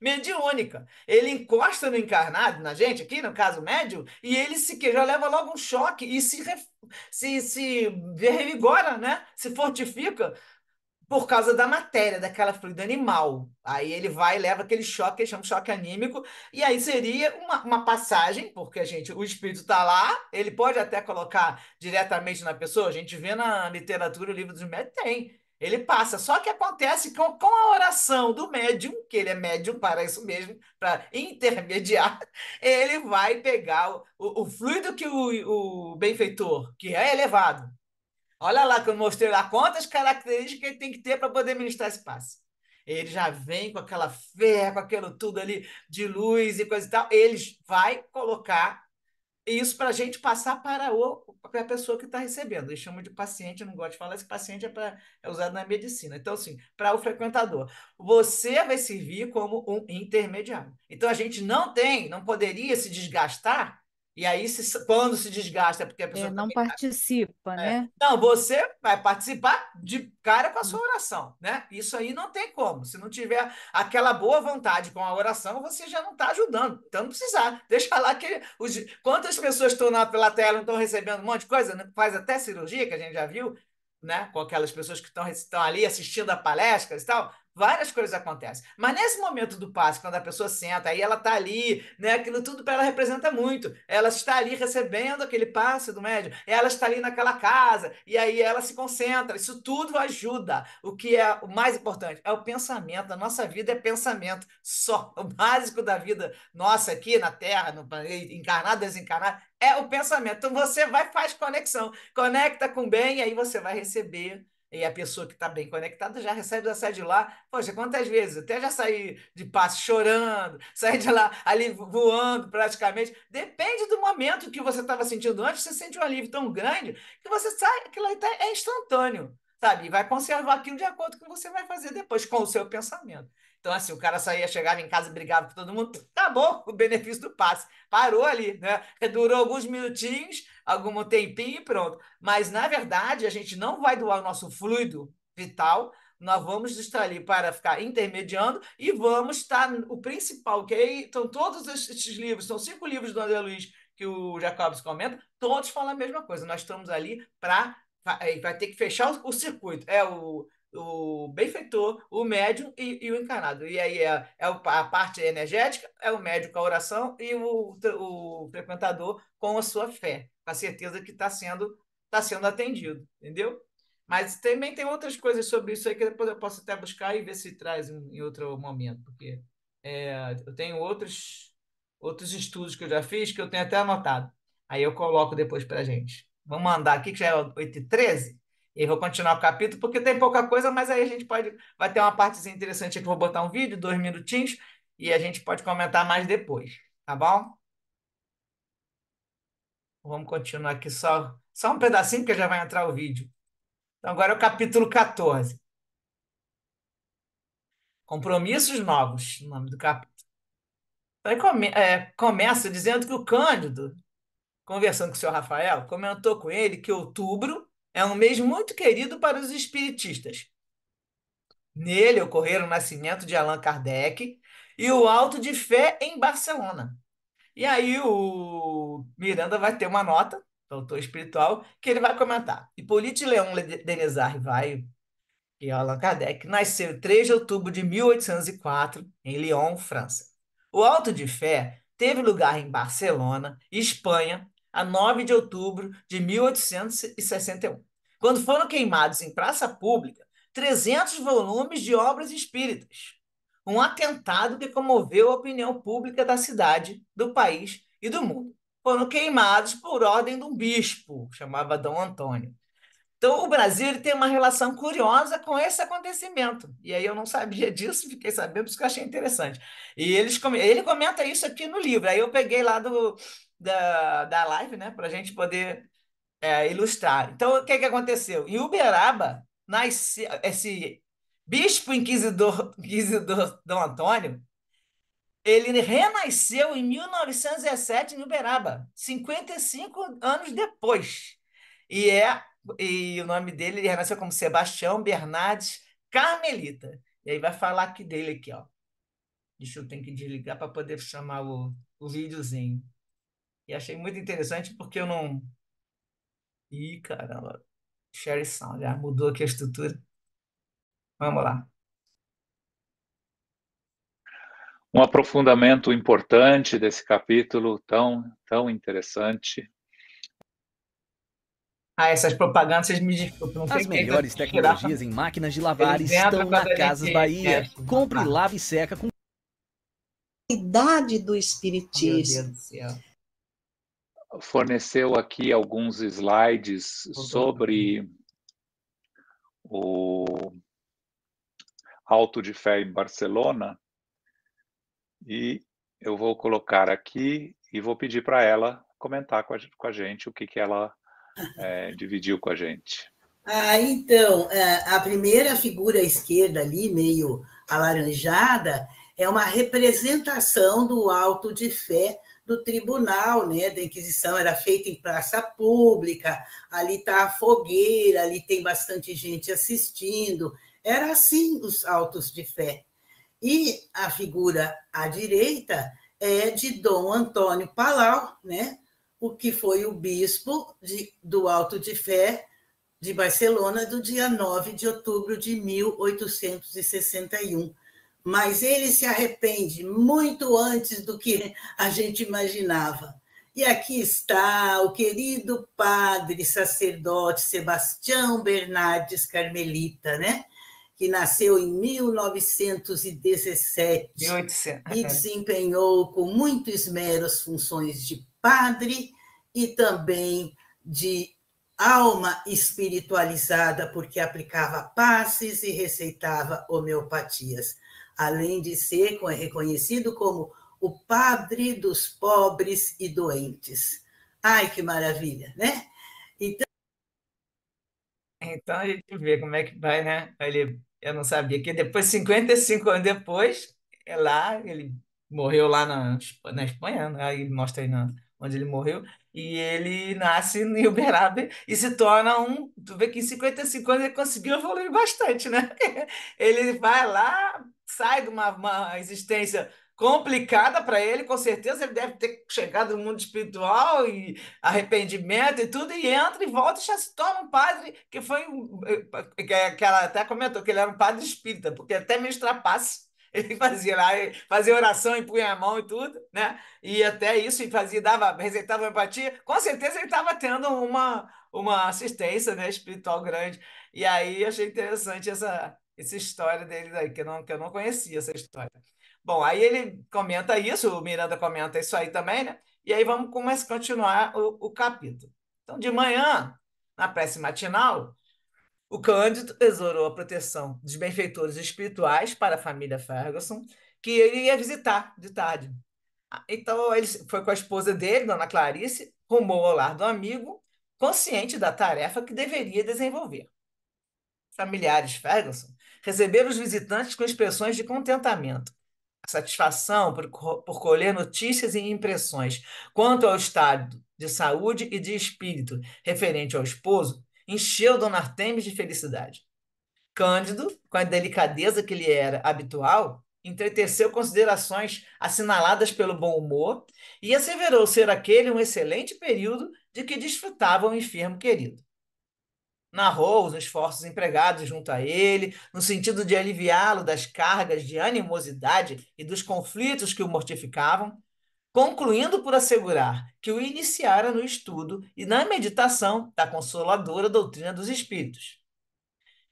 Speaker 1: mediúnica. Ele encosta no encarnado, na gente, aqui no caso médium, e ele já leva logo um choque e se revigora, né? Se fortifica por causa da matéria, daquela fluida animal. Aí ele vai e leva aquele choque, que eles chamam de choque anímico, e aí seria uma passagem, porque o espírito está lá, ele pode até colocar diretamente na pessoa, a gente vê na literatura, o livro dos médios tem. Ele passa, só que acontece com a oração do médium, que ele é médium para isso mesmo, para intermediar, ele vai pegar o fluido que o benfeitor, que é elevado. Olha lá que eu mostrei lá quantas características ele tem que ter para poder ministrar esse passe. ele já vem com aquela fé, com aquilo tudo ali de luz e coisa e tal, eles vai colocar isso para a gente passar para a pessoa que está recebendo. Eles chamam de paciente, eu não gosto de falar, esse paciente é usado na medicina. Então, assim, para o frequentador, você vai servir como um intermediário. Então, a gente não poderia se desgastar, e aí, quando se desgasta, é porque a pessoa
Speaker 5: Não
Speaker 1: também.
Speaker 5: participa, né?
Speaker 1: Não, você vai participar de cara com a sua oração, né? Isso aí não tem como. Se não tiver aquela boa vontade com a oração, você já não está ajudando. Então não precisa. Deixa lá que quantas pessoas estão na pela tela não estão recebendo um monte de coisa, né? Faz até cirurgia, que a gente já viu, né? Com aquelas pessoas que estão ali assistindo a palestras e tal. Várias coisas acontecem. Mas nesse momento do passe, quando a pessoa senta, aí ela está ali, né? Aquilo tudo para ela representa muito. Ela está ali recebendo aquele passe do médium, ela está ali naquela casa, e aí ela se concentra. Isso tudo ajuda. O que é o mais importante é o pensamento. A nossa vida é pensamento só. O básico da vida nossa aqui na Terra, no planeta, encarnado, desencarnado, é o pensamento. Então você vai faz conexão, conecta com o bem, e aí você vai receber. E a pessoa que está bem conectada já sai de lá. Poxa, quantas vezes? Até já saí de passe chorando, saí de lá ali voando praticamente. Depende do momento que você estava sentindo antes, você sente um alívio tão grande que você sai, aquilo aí é instantâneo, sabe? E vai conservar aquilo de acordo com o que você vai fazer depois, com o seu pensamento. Então, assim, o cara saía, chegava em casa, brigava com todo mundo, acabou o benefício do passe. Parou ali, né? Durou alguns minutinhos, algum tempinho e pronto. Mas, na verdade, a gente não vai doar o nosso fluido vital, nós vamos estar ali para ficar intermediando e vamos estar o principal, que aí estão todos esses livros, são 5 livros do André Luiz que o Jacobs comenta, todos falam a mesma coisa. Nós estamos ali para vai ter que fechar o circuito. É o benfeitor, o médium e o encarnado. E aí a parte energética, é o médium com a oração e o frequentador com a sua fé, com a certeza que tá sendo atendido, entendeu? Mas também tem outras coisas sobre isso aí que depois eu posso até buscar e ver se traz em outro momento, porque eu tenho outros estudos que eu já fiz que eu tenho até anotado. Aí eu coloco depois para gente. Vamos mandar aqui, que já é 8h13, e vou continuar o capítulo, porque tem pouca coisa, mas aí a gente vai ter uma partezinha interessante aqui que eu vou botar um vídeo, 2 minutinhos, e a gente pode comentar mais depois, tá bom? Vamos continuar aqui só um pedacinho, porque já vai entrar o vídeo. Então, agora é o capítulo 14. Compromissos novos, o nome do capítulo. Aí começa dizendo que o Cândido, conversando com o senhor Rafael, comentou com ele que outubro é um mês muito querido para os espiritistas. Nele ocorreram o nascimento de Allan Kardec e o Auto de Fé em Barcelona. E aí o Miranda vai ter uma nota, doutor espiritual, que ele vai comentar. Hippolyte Léon Denis vai e Allan Kardec nasceu em 3 de outubro de 1804, em Lyon, França. O Auto de Fé teve lugar em Barcelona, Espanha, a 9 de outubro de 1861, quando foram queimados em praça pública 300 volumes de obras espíritas. Um atentado que comoveu a opinião pública da cidade, do país e do mundo. Foram queimados por ordem de um bispo, chamava Dom Antônio. Então, o Brasil ele tem uma relação curiosa com esse acontecimento. E aí eu não sabia disso, fiquei sabendo, por isso que eu achei interessante. E ele comenta isso aqui no livro. Aí eu peguei lá da live, né, para a gente poder ilustrar. Então, o que que aconteceu? Em Uberaba, esse bispo inquisidor Dom Antônio, ele renasceu em 1917 em Uberaba, 55 anos depois. E, é, e o nome dele, ele renasceu como Sebastião Bernardes Carmelita. E aí vai falar aqui dele aqui, ó. Deixa eu ter que desligar para poder chamar o videozinho. E achei muito interessante porque eu não. Ih, caramba. Share Sound, já mudou aqui a estrutura. Vamos lá.
Speaker 6: Um aprofundamento importante desse capítulo tão interessante.
Speaker 1: Essas propagandas, vocês me desculpem, não sei
Speaker 7: As melhores tecnologias em máquinas de lavar
Speaker 1: Eles entram
Speaker 7: estão na
Speaker 1: quando a
Speaker 7: Casas
Speaker 1: gente
Speaker 7: Bahia.
Speaker 1: mexe.
Speaker 7: Compre, lave e seca com
Speaker 8: Idade do
Speaker 1: Meu Deus
Speaker 8: espiritismo.
Speaker 1: do céu.
Speaker 6: Forneceu aqui alguns slides sobre Alto de Fé em Barcelona, e eu vou colocar aqui e vou pedir para ela comentar com a gente o que ela dividiu com a gente.
Speaker 8: Então, a primeira figura à esquerda ali, meio alaranjada, é uma representação do auto de fé do tribunal, né, da Inquisição. Era feita em praça pública, ali está a fogueira, ali tem bastante gente assistindo. Era assim os autos de fé. E a figura à direita é de Dom Antônio Palau, né, o que foi o bispo do auto de fé de Barcelona, do dia 9 de outubro de 1861. Mas ele se arrepende muito antes do que a gente imaginava. E aqui está o querido padre sacerdote Sebastião Bernardes Carmelita, né? Que nasceu em 1917
Speaker 1: 1800.
Speaker 8: e desempenhou com muito esmero as funções de padre e também de alma espiritualizada, porque aplicava passes e receitava homeopatias, além de ser reconhecido como o padre dos pobres e doentes. Ai, que maravilha, né?
Speaker 1: Então a gente vê como é que vai, né? Eu não sabia que depois, 55 anos depois, ele morreu lá na Espanha, né? Aí ele mostra aí onde ele morreu, e ele nasce em Uberaba e se torna um. Tu vê que em 55 anos ele conseguiu evoluir bastante, né? Ele vai lá, sai de uma existência complicada para ele, com certeza ele deve ter chegado no mundo espiritual e arrependimento e tudo, e entra e volta e já se torna um padre, que foi que ela até comentou que ele era um padre espírita, porque até ministrar passe ele fazia lá, ele fazia oração, impunha a mão e tudo, né? E até isso, e fazia, receitava empatia, com certeza ele estava tendo uma assistência, né, espiritual grande. E aí achei interessante essa história dele aí, que eu não conhecia essa história. Bom, aí ele comenta isso, o Miranda comenta isso aí também, né? E aí vamos começar a continuar o capítulo. Então, de manhã, na prece matinal, o Cândido exorou a proteção dos benfeitores espirituais para a família Ferguson, que ele ia visitar de tarde. Então, ele foi com a esposa dele, Dona Clarice, rumou ao lar do amigo, consciente da tarefa que deveria desenvolver. Familiares Ferguson receberam os visitantes com expressões de contentamento. A satisfação por colher notícias e impressões quanto ao estado de saúde e de espírito referente ao esposo encheu Dona Artemis de felicidade. Cândido, com a delicadeza que lhe era habitual, entreteceu considerações assinaladas pelo bom humor e asseverou ser aquele um excelente período de que desfrutava o enfermo querido. Narrou os esforços empregados junto a ele, no sentido de aliviá-lo das cargas de animosidade e dos conflitos que o mortificavam, concluindo por assegurar que o iniciara no estudo e na meditação da consoladora doutrina dos espíritos.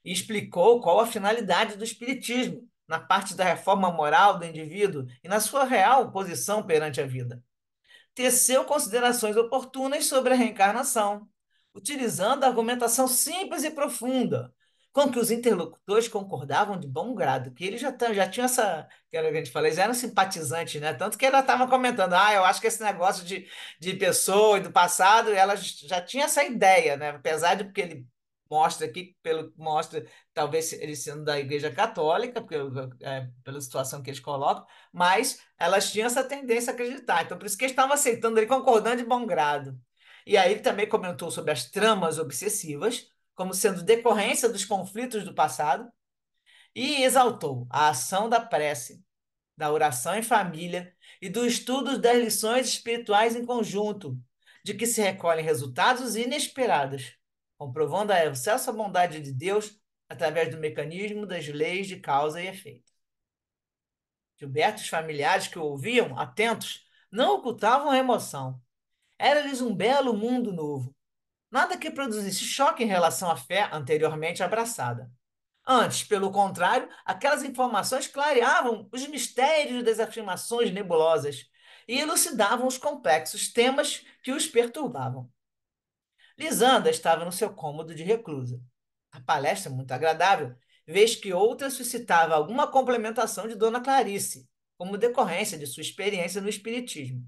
Speaker 1: E explicou qual a finalidade do espiritismo na parte da reforma moral do indivíduo e na sua real posição perante a vida. Teceu considerações oportunas sobre a reencarnação, utilizando a argumentação simples e profunda, com que os interlocutores concordavam de bom grado, que eles já tinham que era o que a gente falou, eles eram simpatizantes, né? Tanto que ela estava comentando, eu acho que esse negócio de pessoa e do passado, ela já tinha essa ideia, né? Apesar de porque ele mostra aqui, mostra talvez ele sendo da Igreja Católica, pela situação que eles colocam, mas elas tinham essa tendência a acreditar. Então, por isso que eles estavam aceitando ele, concordando de bom grado. E aí ele também comentou sobre as tramas obsessivas, como sendo decorrência dos conflitos do passado, e exaltou a ação da prece, da oração em família e do estudo das lições espirituais em conjunto, de que se recolhem resultados inesperados, comprovando a excelsa bondade de Deus através do mecanismo das leis de causa e efeito. Gilberto e os familiares que o ouviam, atentos, não ocultavam a emoção. Era-lhes um belo mundo novo. Nada que produzisse choque em relação à fé anteriormente abraçada. Antes, pelo contrário, aquelas informações clareavam os mistérios das afirmações nebulosas e elucidavam os complexos temas que os perturbavam. Lisanda estava no seu cômodo de reclusa. A palestra, muito agradável, vez que outra suscitava alguma complementação de Dona Clarice, como decorrência de sua experiência no espiritismo.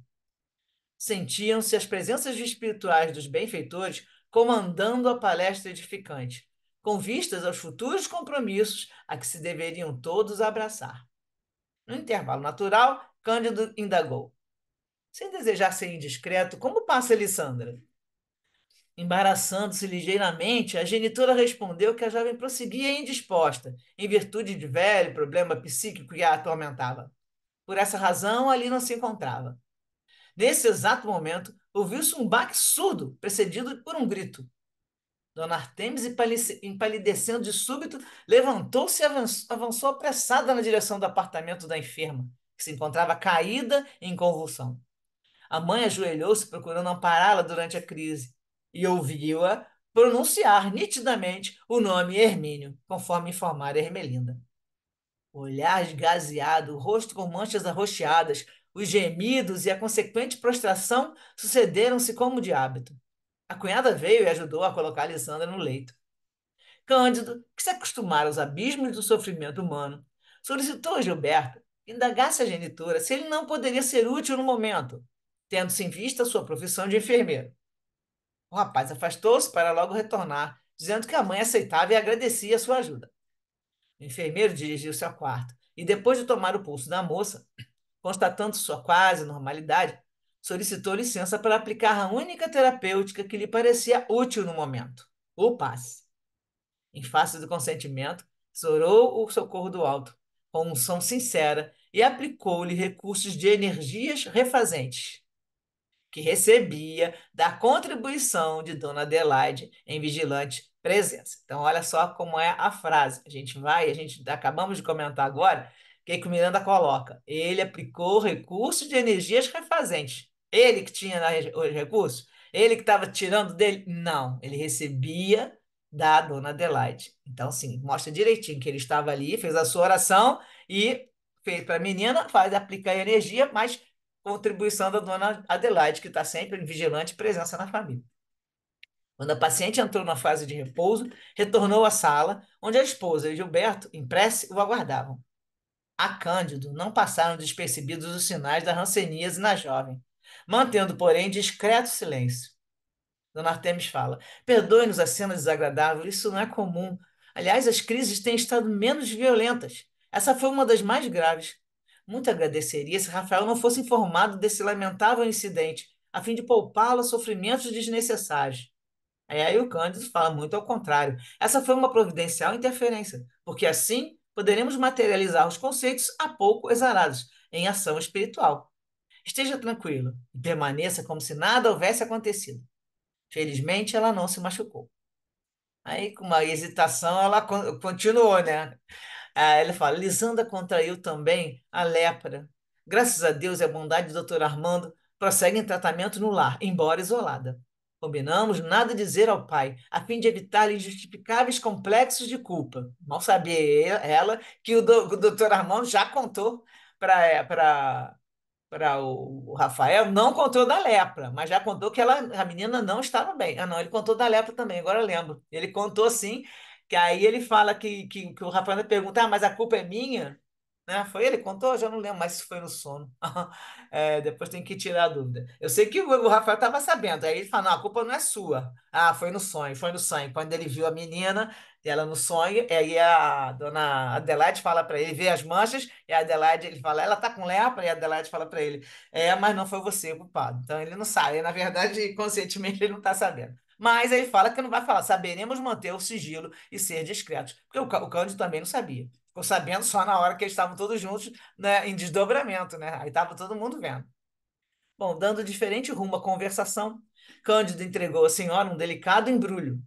Speaker 1: Sentiam-se as presenças espirituais dos benfeitores comandando a palestra edificante, com vistas aos futuros compromissos a que se deveriam todos abraçar. No intervalo natural, Cândido indagou: sem desejar ser indiscreto, como passa Alessandra? Embaraçando-se ligeiramente, a genitora respondeu que a jovem prosseguia indisposta, em virtude de velho problema psíquico que a atormentava. Por essa razão, ali não se encontrava. Nesse exato momento, ouviu-se um baque surdo, precedido por um grito. Dona Artemis, empalidecendo de súbito, levantou-se e avançou apressada na direção do apartamento da enferma, que se encontrava caída em convulsão. A mãe ajoelhou-se procurando ampará-la durante a crise e ouviu-a pronunciar nitidamente o nome Hermínio, conforme informara Ermelinda. O olhar esgazeado, o rosto com manchas arroxeadas, os gemidos e a consequente prostração sucederam-se como de hábito. A cunhada veio e ajudou a colocar Alessandra no leito. Cândido, que se acostumara aos abismos do sofrimento humano, solicitou a Gilberto que indagasse a genitora se ele não poderia ser útil no momento, tendo-se em vista a sua profissão de enfermeiro. O rapaz afastou-se para logo retornar, dizendo que a mãe aceitava e agradecia a sua ajuda. O enfermeiro dirigiu-se ao quarto e, depois de tomar o pulso da moça, constatando sua quase normalidade, solicitou licença para aplicar a única terapêutica que lhe parecia útil no momento, o passe. Em face do consentimento, exorou o socorro do alto, com unção sincera, e aplicou-lhe recursos de energias refazentes, que recebia da contribuição de Dona Adelaide em vigilante presença. Então, olha só como é a frase. A gente acabamos de comentar agora, que o Miranda coloca. Ele aplicou recursos de energias refazentes. Ele que tinha os recursos? Ele que estava tirando dele? Não, ele recebia da Dona Adelaide. Então, sim, mostra direitinho que ele estava ali, fez a sua oração e fez para a menina, faz aplicar energia, mas contribuição da Dona Adelaide, que está sempre em vigilante presença na família. Quando a paciente entrou na fase de repouso, retornou à sala, onde a esposa e Gilberto, em prece, o aguardavam. A Cândido não passaram despercebidos os sinais da hanseníase na jovem, mantendo, porém, discreto silêncio. Dona Artemis fala: perdoe-nos a cena desagradável, isso não é comum. Aliás, as crises têm estado menos violentas. Essa foi uma das mais graves. Muito agradeceria se Rafael não fosse informado desse lamentável incidente, a fim de poupá-lo a sofrimentos desnecessários. Aí o Cândido fala muito ao contrário. Essa foi uma providencial interferência, porque assim poderemos materializar os conceitos há pouco exarados em ação espiritual. Esteja tranquilo e permaneça como se nada houvesse acontecido. Felizmente, ela não se machucou. Aí, com uma hesitação, ela continuou, né? Aí ele fala: Lisanda contraiu também a lepra. Graças a Deus e à bondade do doutor Armando, prossegue em tratamento no lar, embora isolada. Combinamos nada dizer ao pai, a fim de evitar injustificáveis complexos de culpa. Mal sabia ela que o doutor Armando já contou para o Rafael, não contou da lepra, mas já contou que a menina não estava bem. Ah, não, ele contou da lepra também, agora eu lembro. Ele contou sim, que aí ele fala que o Rafael pergunta: mas a culpa é minha? Né? Foi ele que contou? Eu já não lembro mais se foi no sono. Depois tem que tirar a dúvida. Eu sei que o Rafael estava sabendo, aí ele fala: não, a culpa não é sua. Ah, foi no sonho, foi no sonho. Quando ele viu a menina, ela no sonho, e aí a dona Adelaide fala para ele, vê as manchas, e a Adelaide, ele fala: ela tá com lepra, e a Adelaide fala para ele: mas não foi você o culpado. Então ele não sabe, na verdade, conscientemente ele não está sabendo. Mas aí fala que não vai falar: saberemos manter o sigilo e ser discretos. Porque o Cândido também não sabia. Ficou sabendo só na hora que eles estavam todos juntos, né, em desdobramento, né? Aí estava todo mundo vendo. Bom, dando diferente rumo à conversação, Cândido entregou à senhora um delicado embrulho.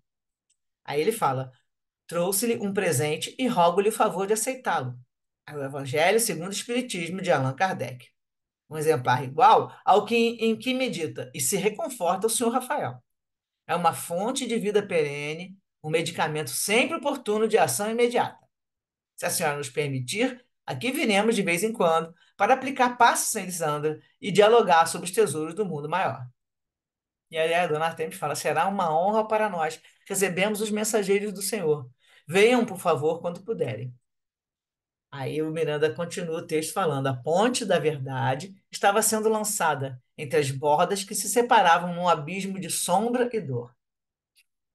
Speaker 1: Aí ele fala: trouxe-lhe um presente e rogo-lhe o favor de aceitá-lo. É o Evangelho segundo o Espiritismo de Allan Kardec. Um exemplar igual ao que em que medita e se reconforta o senhor Rafael. É uma fonte de vida perene, um medicamento sempre oportuno de ação imediata. Se a senhora nos permitir, aqui viremos de vez em quando para aplicar passos em Lisandra e dialogar sobre os tesouros do mundo maior. E aí a dona Artemis fala: será uma honra para nós. Recebemos os mensageiros do Senhor. Venham, por favor, quando puderem. Aí o Miranda continua o texto falando: a ponte da verdade estava sendo lançada entre as bordas que se separavam num abismo de sombra e dor.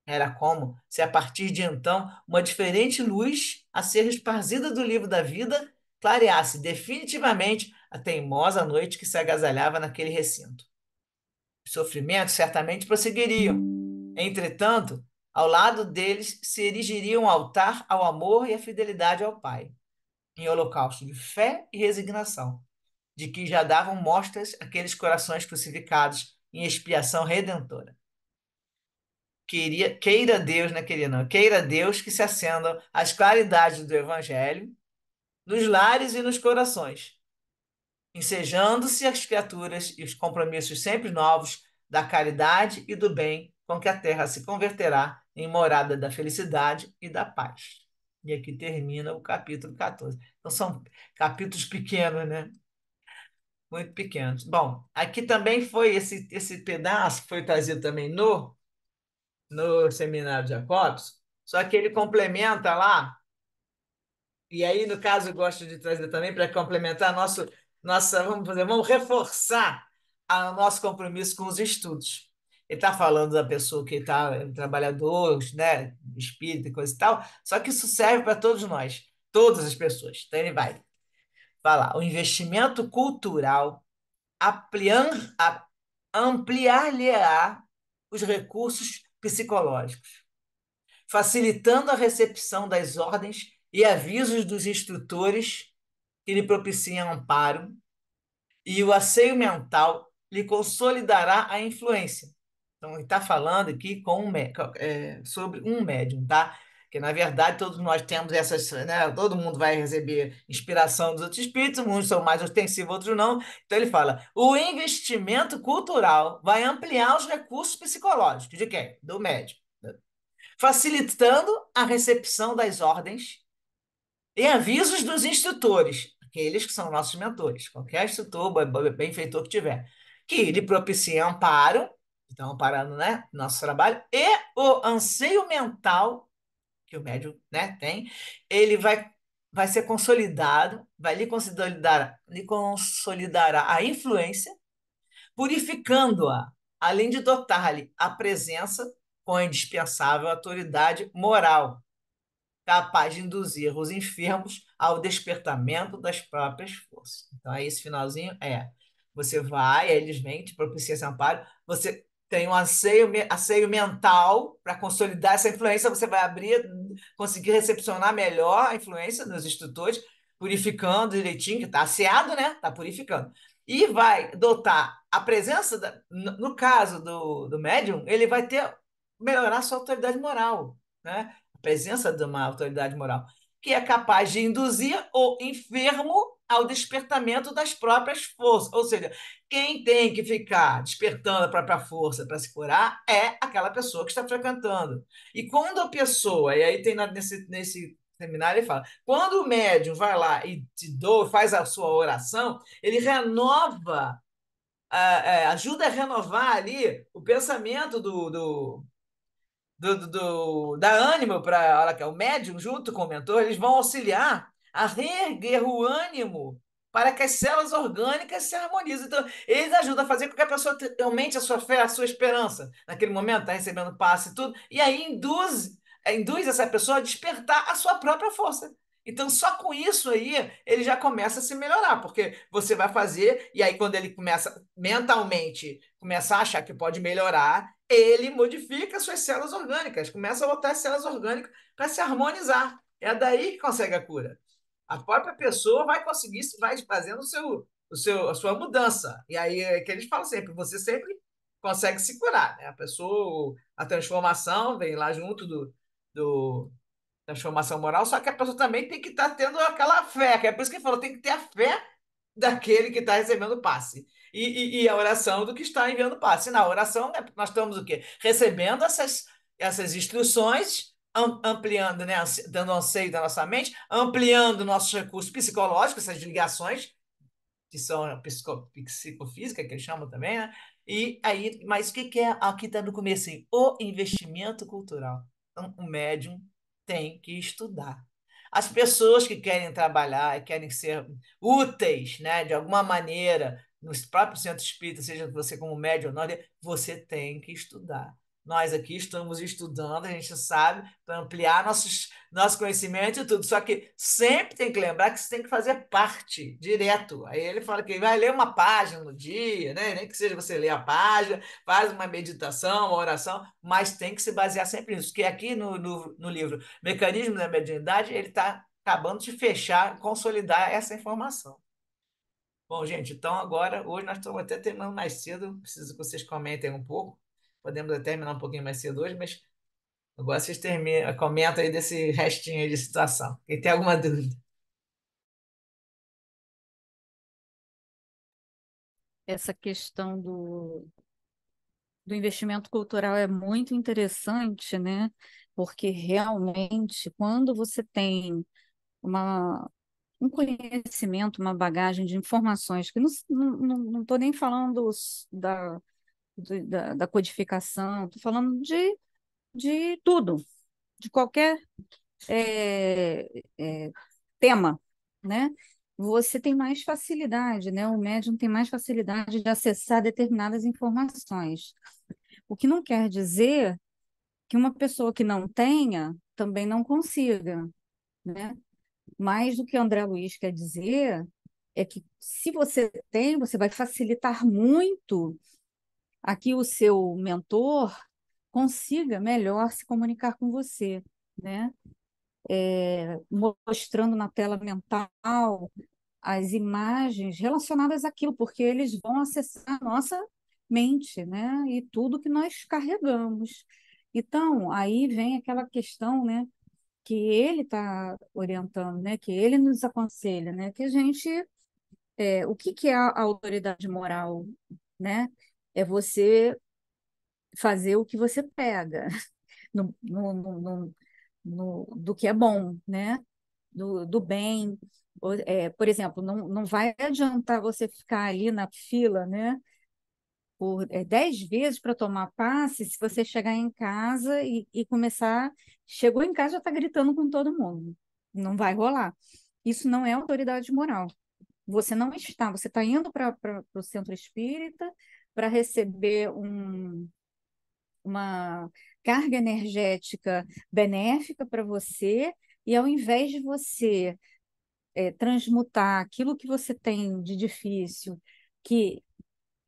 Speaker 1: Era como se, a partir de então, uma diferente luz a ser esparzida do livro da vida clareasse definitivamente a teimosa noite que se agasalhava naquele recinto. Os sofrimentos certamente prosseguiriam. Entretanto, ao lado deles se erigiria um altar ao amor e à fidelidade ao Pai, em holocausto de fé e resignação, de que já davam mostras aqueles corações crucificados em expiação redentora. Queira Deus, não queria não, queira Deus que se acendam as claridades do Evangelho nos lares e nos corações, ensejando-se as criaturas e os compromissos sempre novos da caridade e do bem, com que a terra se converterá em morada da felicidade e da paz. E aqui termina o capítulo 14. Então, são capítulos pequenos, né? Muito pequenos. Bom, aqui também foi esse pedaço, foi trazido também no Seminário de Jacobson, só que ele complementa lá. E aí, no caso, eu gosto de trazer também para complementar vamos reforçar o nosso compromisso com os estudos. Ele está falando da pessoa que está trabalhador, né, espírita e coisa e tal, só que isso serve para todos nós, todas as pessoas. Então, ele vai falar: o investimento cultural ampliar-lhe-á os recursos psicológicos, facilitando a recepção das ordens e avisos dos instrutores que lhe propiciam amparo, e o asseio mental lhe consolidará a influência. Então, ele está falando aqui sobre um médium, tá? Que, na verdade, todos nós temos essas, né? Todo mundo vai receber inspiração dos outros espíritos, uns são mais ostensivos, outros não. Então, ele fala: o investimento cultural vai ampliar os recursos psicológicos. De quem? Do médium. Facilitando a recepção das ordens e avisos dos instrutores, aqueles que são nossos mentores, qualquer instrutor, benfeitor que tiver, que lhe propicia amparo, então amparando, né, nosso trabalho, e o anseio mental que o médium, né, tem, ele vai ser consolidado, vai lhe consolidará a influência, purificando-a, além de dotar-lhe a presença com a indispensável autoridade moral, capaz de induzir os enfermos ao despertamento das próprias forças. Então, aí esse finalzinho você vai, aí eles vêm, te propicia esse amparo, você tem um anseio mental para consolidar essa influência, você vai abrir, conseguir recepcionar melhor a influência dos instrutores, purificando direitinho, que está asseado, né? Está purificando. E vai dotar a presença, no caso do médium, ele vai melhorar a sua autoridade moral, né? A presença de uma autoridade moral, que é capaz de induzir o enfermo ao despertamento das próprias forças. Ou seja, quem tem que ficar despertando a própria força para se curar é aquela pessoa que está frequentando. E quando a pessoa, e aí tem nesse seminário, ele fala: quando o médium vai lá e faz a sua oração, ele renova, ajuda a renovar ali o pensamento dá ânimo para o médium, junto com o mentor, eles vão auxiliar a reerguer o ânimo para que as células orgânicas se harmonizem. Então, eles ajudam a fazer com que a pessoa aumente a sua fé, a sua esperança. Naquele momento, está recebendo passe e tudo, e aí induz essa pessoa a despertar a sua própria força. Então, só com isso aí, ele já começa a se melhorar, porque você vai fazer, e aí quando ele começa mentalmente, começa a achar que pode melhorar, ele modifica suas células orgânicas, começa a botar as células orgânicas para se harmonizar. É daí que consegue a cura. A própria pessoa vai conseguir, vai fazendo a sua mudança. E aí é que eles falam sempre: você sempre consegue se curar, né? A pessoa, a transformação vem lá junto do transformação moral, só que a pessoa também tem que estar tendo aquela fé, que é por isso que ele falou: tem que ter a fé daquele que está recebendo o passe. E a oração do que está enviando o passe. Na oração, né, nós estamos o quê? Recebendo essas instruções, ampliando, né, dando anseio da nossa mente, ampliando nossos recursos psicológicos, essas ligações, que são a psicofísica, que eles chamam também, né? E aí, mas o que é? Aqui está no começo, assim, o investimento cultural. Então, o médium tem que estudar. As pessoas que querem trabalhar e querem ser úteis, né, de alguma maneira, no próprio centro espírita, seja você como médium ou não, você tem que estudar. Nós aqui estamos estudando, a gente sabe, para ampliar nosso conhecimento e tudo. Só que sempre tem que lembrar que você tem que fazer parte, direto. Aí ele fala que vai ler uma página no dia, né? Nem que seja você ler a página, faz uma meditação, uma oração, mas tem que se basear sempre nisso. Porque aqui no livro Mecanismo da Mediunidade, ele está acabando de fechar, consolidar essa informação. Bom, gente, então agora, hoje nós estamos até terminando mais cedo, preciso que vocês comentem um pouco. Podemos até terminar um pouquinho mais cedo hoje, mas agora vocês comentam aí desse restinho aí de situação. Quem tem alguma dúvida?
Speaker 5: Essa questão do investimento cultural é muito interessante, né? Porque realmente, quando você tem uma, um conhecimento, uma bagagem de informações, que não estou nem falando da codificação, estou falando de tudo, de qualquer é, tema, né? Você tem mais facilidade, né? O médium tem mais facilidade de acessar determinadas informações. O que não quer dizer que uma pessoa que não tenha também não consiga, né? Mais do que André Luiz quer dizer é que se você tem, você vai facilitar muito a que o seu mentor consiga melhor se comunicar com você, né? Mostrando na tela mental as imagens relacionadas àquilo, porque eles vão acessar a nossa mente, né? E tudo que nós carregamos. Então, aí vem aquela questão, né? Que ele está orientando, né? Que ele nos aconselha, né? Que a gente, o que que é a autoridade moral, né? É você fazer o que você pega no, no, no, no, do que é bom, né? Do bem. Por exemplo, não vai adiantar você ficar ali na fila, né? Por 10 vezes para tomar passe, se você chegar em casa e começar. Chegou em casa já está gritando com todo mundo. Não vai rolar. Isso não é autoridade moral. Você não está, você está indo para o centro espírita para receber uma carga energética benéfica para você, e ao invés de você transmutar aquilo que você tem de difícil, que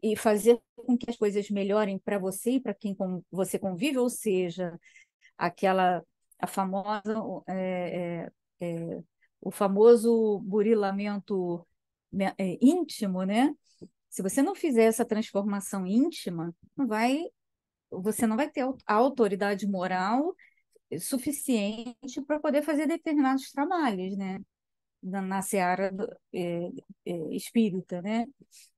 Speaker 5: e fazer com que as coisas melhorem para você e para quem você convive, ou seja, aquela a famosa o famoso burilamento íntimo, né? Se você não fizer essa transformação íntima, você não vai ter a autoridade moral suficiente para poder fazer determinados trabalhos, né? Na seara espírita, né?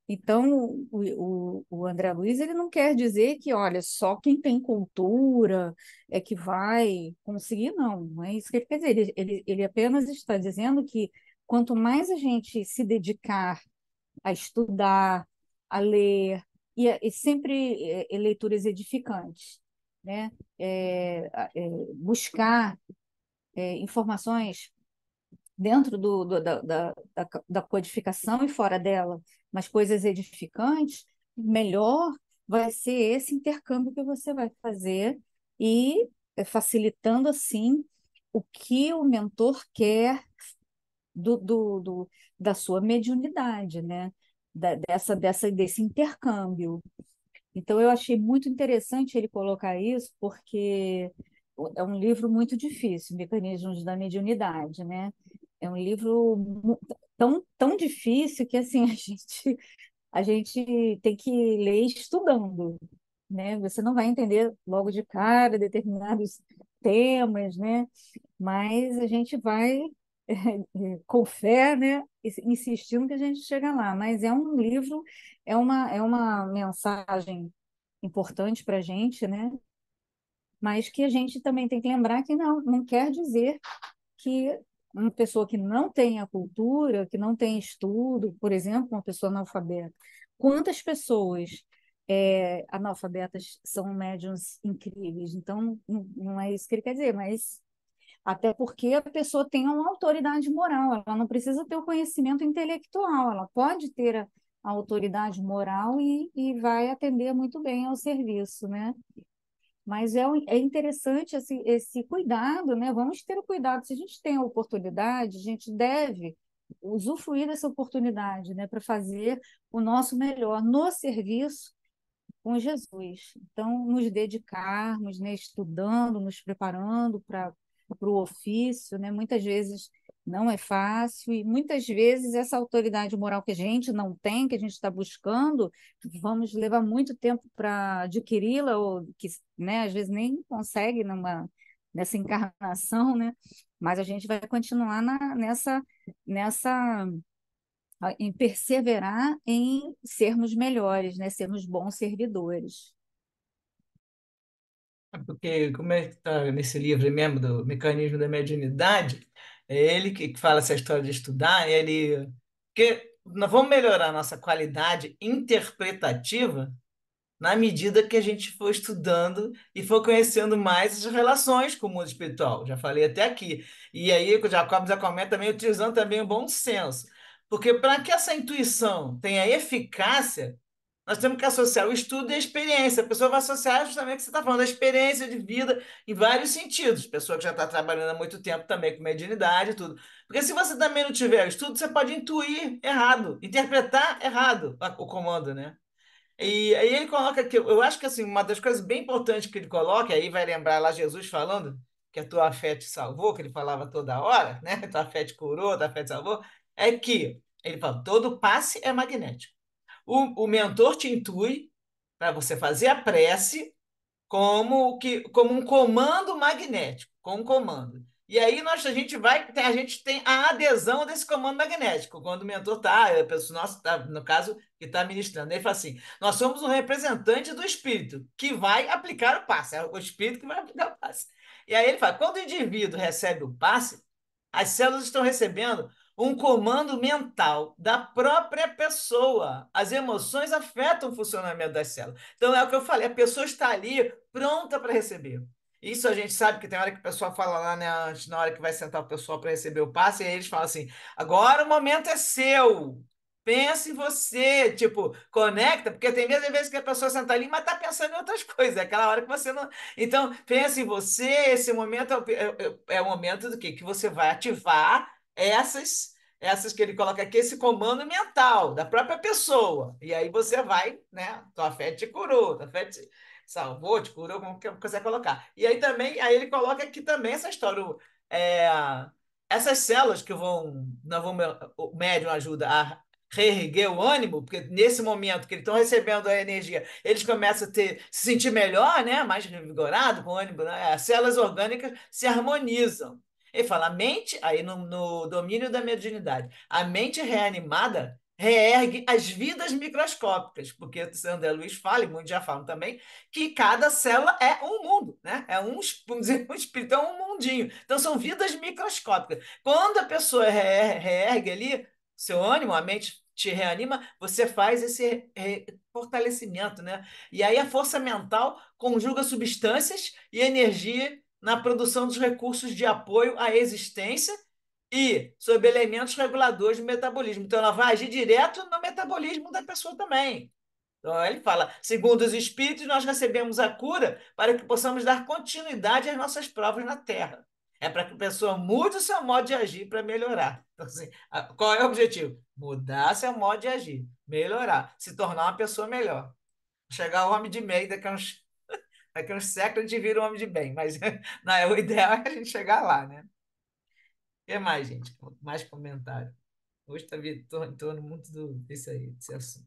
Speaker 5: Então, o André Luiz ele não quer dizer que, olha, só quem tem cultura é que vai conseguir, não. Não é isso que ele quer dizer. Ele apenas está dizendo que quanto mais a gente se dedicar a estudar, a ler, e sempre leituras edificantes, né? Buscar informações dentro da codificação e fora dela, mas coisas edificantes, melhor vai ser esse intercâmbio que você vai fazer e facilitando assim o que o mentor quer do, do, do- da sua mediunidade, né? Desse intercâmbio. Então, eu achei muito interessante ele colocar isso, porque é um livro muito difícil, Mecanismos da Mediunidade, né? É um livro tão difícil que assim a gente tem que ler estudando, né? Você não vai entender logo de cara determinados temas, né? Mas a gente vai com fé, né? Insistindo que a gente chega lá. Mas é um livro, é uma mensagem importante para a gente, né? Mas que a gente também tem que lembrar que não quer dizer que uma pessoa que não tem a cultura, que não tem estudo, por exemplo, uma pessoa analfabeta. Quantas pessoas analfabetas são médiuns incríveis? Então, não é isso que ele quer dizer, mas Até porque a pessoa tem uma autoridade moral, ela não precisa ter o conhecimento intelectual, ela pode ter a autoridade moral e vai atender muito bem ao serviço, né? Mas é interessante esse cuidado, né? Vamos ter o cuidado. Se a gente tem a oportunidade, a gente deve usufruir dessa oportunidade, né? Para fazer o nosso melhor no serviço com Jesus. Então, nos dedicarmos, né? Estudando, nos preparando para o ofício, né? Muitas vezes não é fácil e muitas vezes essa autoridade moral que a gente não tem, que a gente está buscando, vamos levar muito tempo para adquiri-la ou que, né? Às vezes nem consegue nessa encarnação, né? Mas a gente vai continuar nessa em perseverar em sermos melhores, né? Sermos bons servidores.
Speaker 1: Porque, como é que está nesse livro mesmo, do Mecanismo da Mediunidade, é ele que fala essa história de estudar, porque nós vamos melhorar a nossa qualidade interpretativa na medida que a gente for estudando e for conhecendo mais as relações com o mundo espiritual. Já falei até aqui. E aí, o Jacob já comenta também, utilizando também o bom senso. Porque para que essa intuição tenha eficácia, nós temos que associar o estudo e a experiência. A pessoa vai associar justamente o que você está falando, a experiência de vida em vários sentidos. Pessoa que já está trabalhando há muito tempo também com mediunidade e tudo. Porque se você também não tiver o estudo, você pode intuir errado, interpretar errado o comando, né? E aí ele coloca que eu acho que assim, uma das coisas bem importantes que ele coloca, aí vai lembrar lá Jesus falando que a tua fé te salvou, que ele falava toda hora, né? Tua fé te curou, tua fé te salvou, é que ele fala, todo passe é magnético. O mentor te intui para você fazer a prece como um comando magnético, com um comando. E aí a gente tem a adesão desse comando magnético, quando o mentor está, no caso, que está ministrando. Ele fala assim: nós somos um representante do espírito que vai aplicar o passe, é o espírito que vai aplicar o passe. E aí ele fala: quando o indivíduo recebe o passe, as células estão recebendo um comando mental da própria pessoa. As emoções afetam o funcionamento das células. Então é o que eu falei, a pessoa está ali pronta para receber. Isso a gente sabe que tem hora que o pessoal fala lá, né, antes, na hora que vai sentar o pessoal para receber o passe, e aí eles falam assim: agora o momento é seu. Pensa em você, tipo, conecta, porque tem vezes que a pessoa senta ali, mas está pensando em outras coisas, é aquela hora que você não. Então, pensa em você, esse momento é o momento do quê? Que você vai ativar essas que ele coloca aqui, esse comando mental da própria pessoa. E aí você vai, né? Tua fé te curou, tua fé te salvou, te curou, como que você colocar. E aí também, aí ele coloca aqui também essa história. É, essas células que vão, nós vamos, o médium ajuda a reerguer o ânimo, porque nesse momento que eles estão recebendo a energia, eles começam a se sentir melhor, né? Mais revigorado, com ânimo, né? As células orgânicas se harmonizam. Ele fala, a mente, aí no domínio da mediunidade, a mente reanimada reergue as vidas microscópicas, porque o André Luiz fala, e muitos já falam também, que cada célula é um mundo, né? É vamos dizer, um espírito, é um mundinho. Então, são vidas microscópicas. Quando a pessoa reergue ali seu ânimo, a mente te reanima, você faz esse fortalecimento, né? E aí a força mental conjuga substâncias e energia na produção dos recursos de apoio à existência e sob elementos reguladores do metabolismo. Então, ela vai agir direto no metabolismo da pessoa também. Então, ele fala: segundo os espíritos, nós recebemos a cura para que possamos dar continuidade às nossas provas na Terra. É para que a pessoa mude o seu modo de agir para melhorar. Então, assim, qual é o objetivo? Mudar seu modo de agir, melhorar, se tornar uma pessoa melhor. Chegar ao homem de meio daqui a uns séculos a gente vira um homem de bem, mas não, o ideal é a gente chegar lá, né? O que mais, gente? Mais comentário. Hoje está em torno muito desse aí, desse assunto.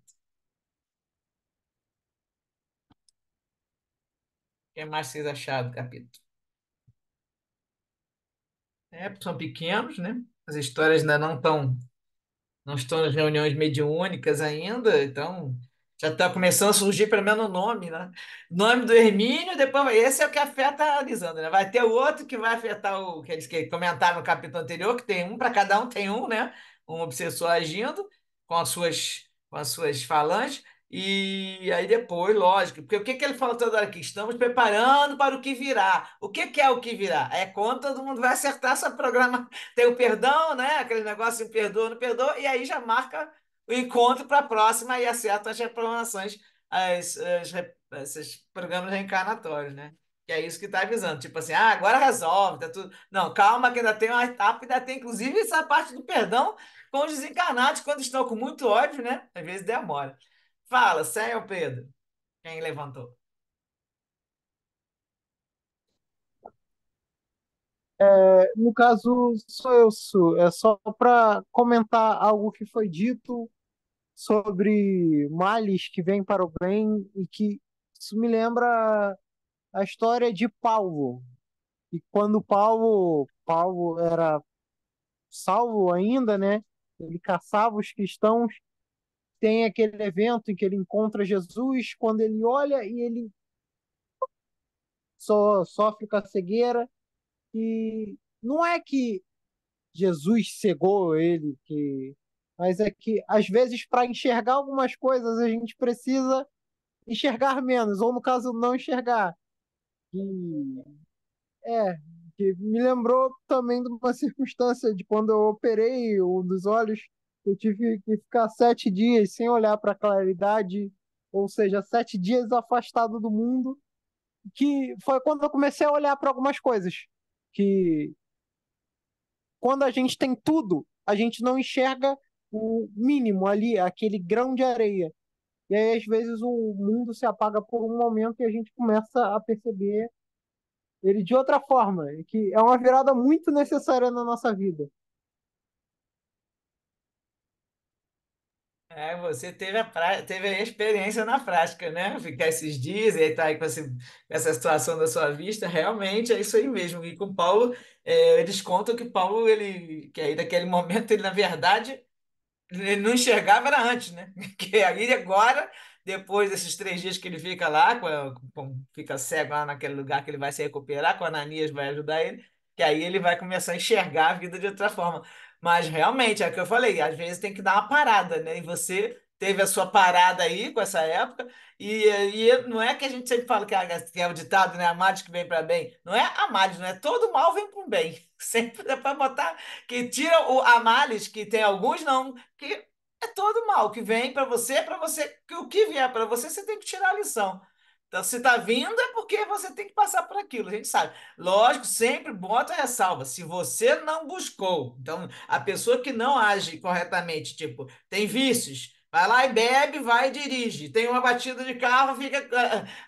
Speaker 1: O que mais vocês acharam do capítulo? São pequenos, né? As histórias ainda não estão nas reuniões mediúnicas ainda, então já está começando a surgir pelo menos o nome, né? Nome do Hermínio, depois esse é o que a fé está analisando, né? Vai ter o outro que vai afetar o que eles que comentaram no capítulo anterior, que tem um para cada um, tem um, né? Um obsessor agindo com as suas falanges, E aí depois, lógico, porque o que que ele fala toda hora aqui? Estamos preparando para o que virá. O que que é o que virá? É quando todo mundo vai acertar seu programa. Tem o perdão, né? Aquele negócio de perdoa, não perdoa, e aí já marca o encontro para a próxima e acerta as reprogramações, esses programas reencarnatórios, né? Que é isso que está avisando. Tipo assim, agora resolve, tá tudo. Não, calma, que ainda tem uma etapa, ainda tem inclusive essa parte do perdão com os desencarnados, quando estão com muito ódio, né? Às vezes demora. Fala, Céu ou Pedro? Quem levantou?
Speaker 9: No caso, sou eu, Su. É só para comentar algo que foi dito sobre males que vêm para o bem e que isso me lembra a história de Paulo. E quando Paulo era salvo ainda, né? Ele caçava os cristãos. Tem aquele evento em que ele encontra Jesus, quando ele olha e ele só sofre com a cegueira. E não é que Jesus cegou ele, mas é que às vezes para enxergar algumas coisas a gente precisa enxergar menos, ou no caso não enxergar. E é, que me lembrou também de uma circunstância de quando eu operei um dos olhos, eu tive que ficar 7 dias sem olhar para a claridade, ou seja, 7 dias afastado do mundo, que foi quando eu comecei a olhar para algumas coisas, que quando a gente tem tudo, a gente não enxerga o mínimo ali, aquele grão de areia. E aí, às vezes, o mundo se apaga por um momento e a gente começa a perceber ele de outra forma, e que é uma virada muito necessária na nossa vida.
Speaker 1: Você teve a experiência na prática, né? Ficar esses dias e aí tá aí com essa situação da sua vista, realmente é isso aí mesmo. E com Paulo, eles contam que Paulo, que aí naquele momento, ele, na verdade, ele não enxergava era antes, né? Que aí agora, depois desses 3 dias que ele fica lá, fica cego lá naquele lugar que ele vai se recuperar, com Ananias vai ajudar ele, que aí ele vai começar a enxergar a vida de outra forma. Mas realmente, é o que eu falei, às vezes tem que dar uma parada, né? E você teve a sua parada aí com essa época, e não é que a gente sempre fala que é o ditado, né? A males que vem para bem. Não é a males, não é todo mal vem para o bem. Sempre é para botar que tira a males, que tem alguns não que é todo mal que vem para você, que o que vier para você, você tem que tirar a lição. Então, se está vindo, é porque você tem que passar por aquilo, a gente sabe. Lógico, sempre bota a ressalva. Se você não buscou, então, a pessoa que não age corretamente, tipo, tem vícios, vai lá e bebe, vai e dirige. Tem uma batida de carro, fica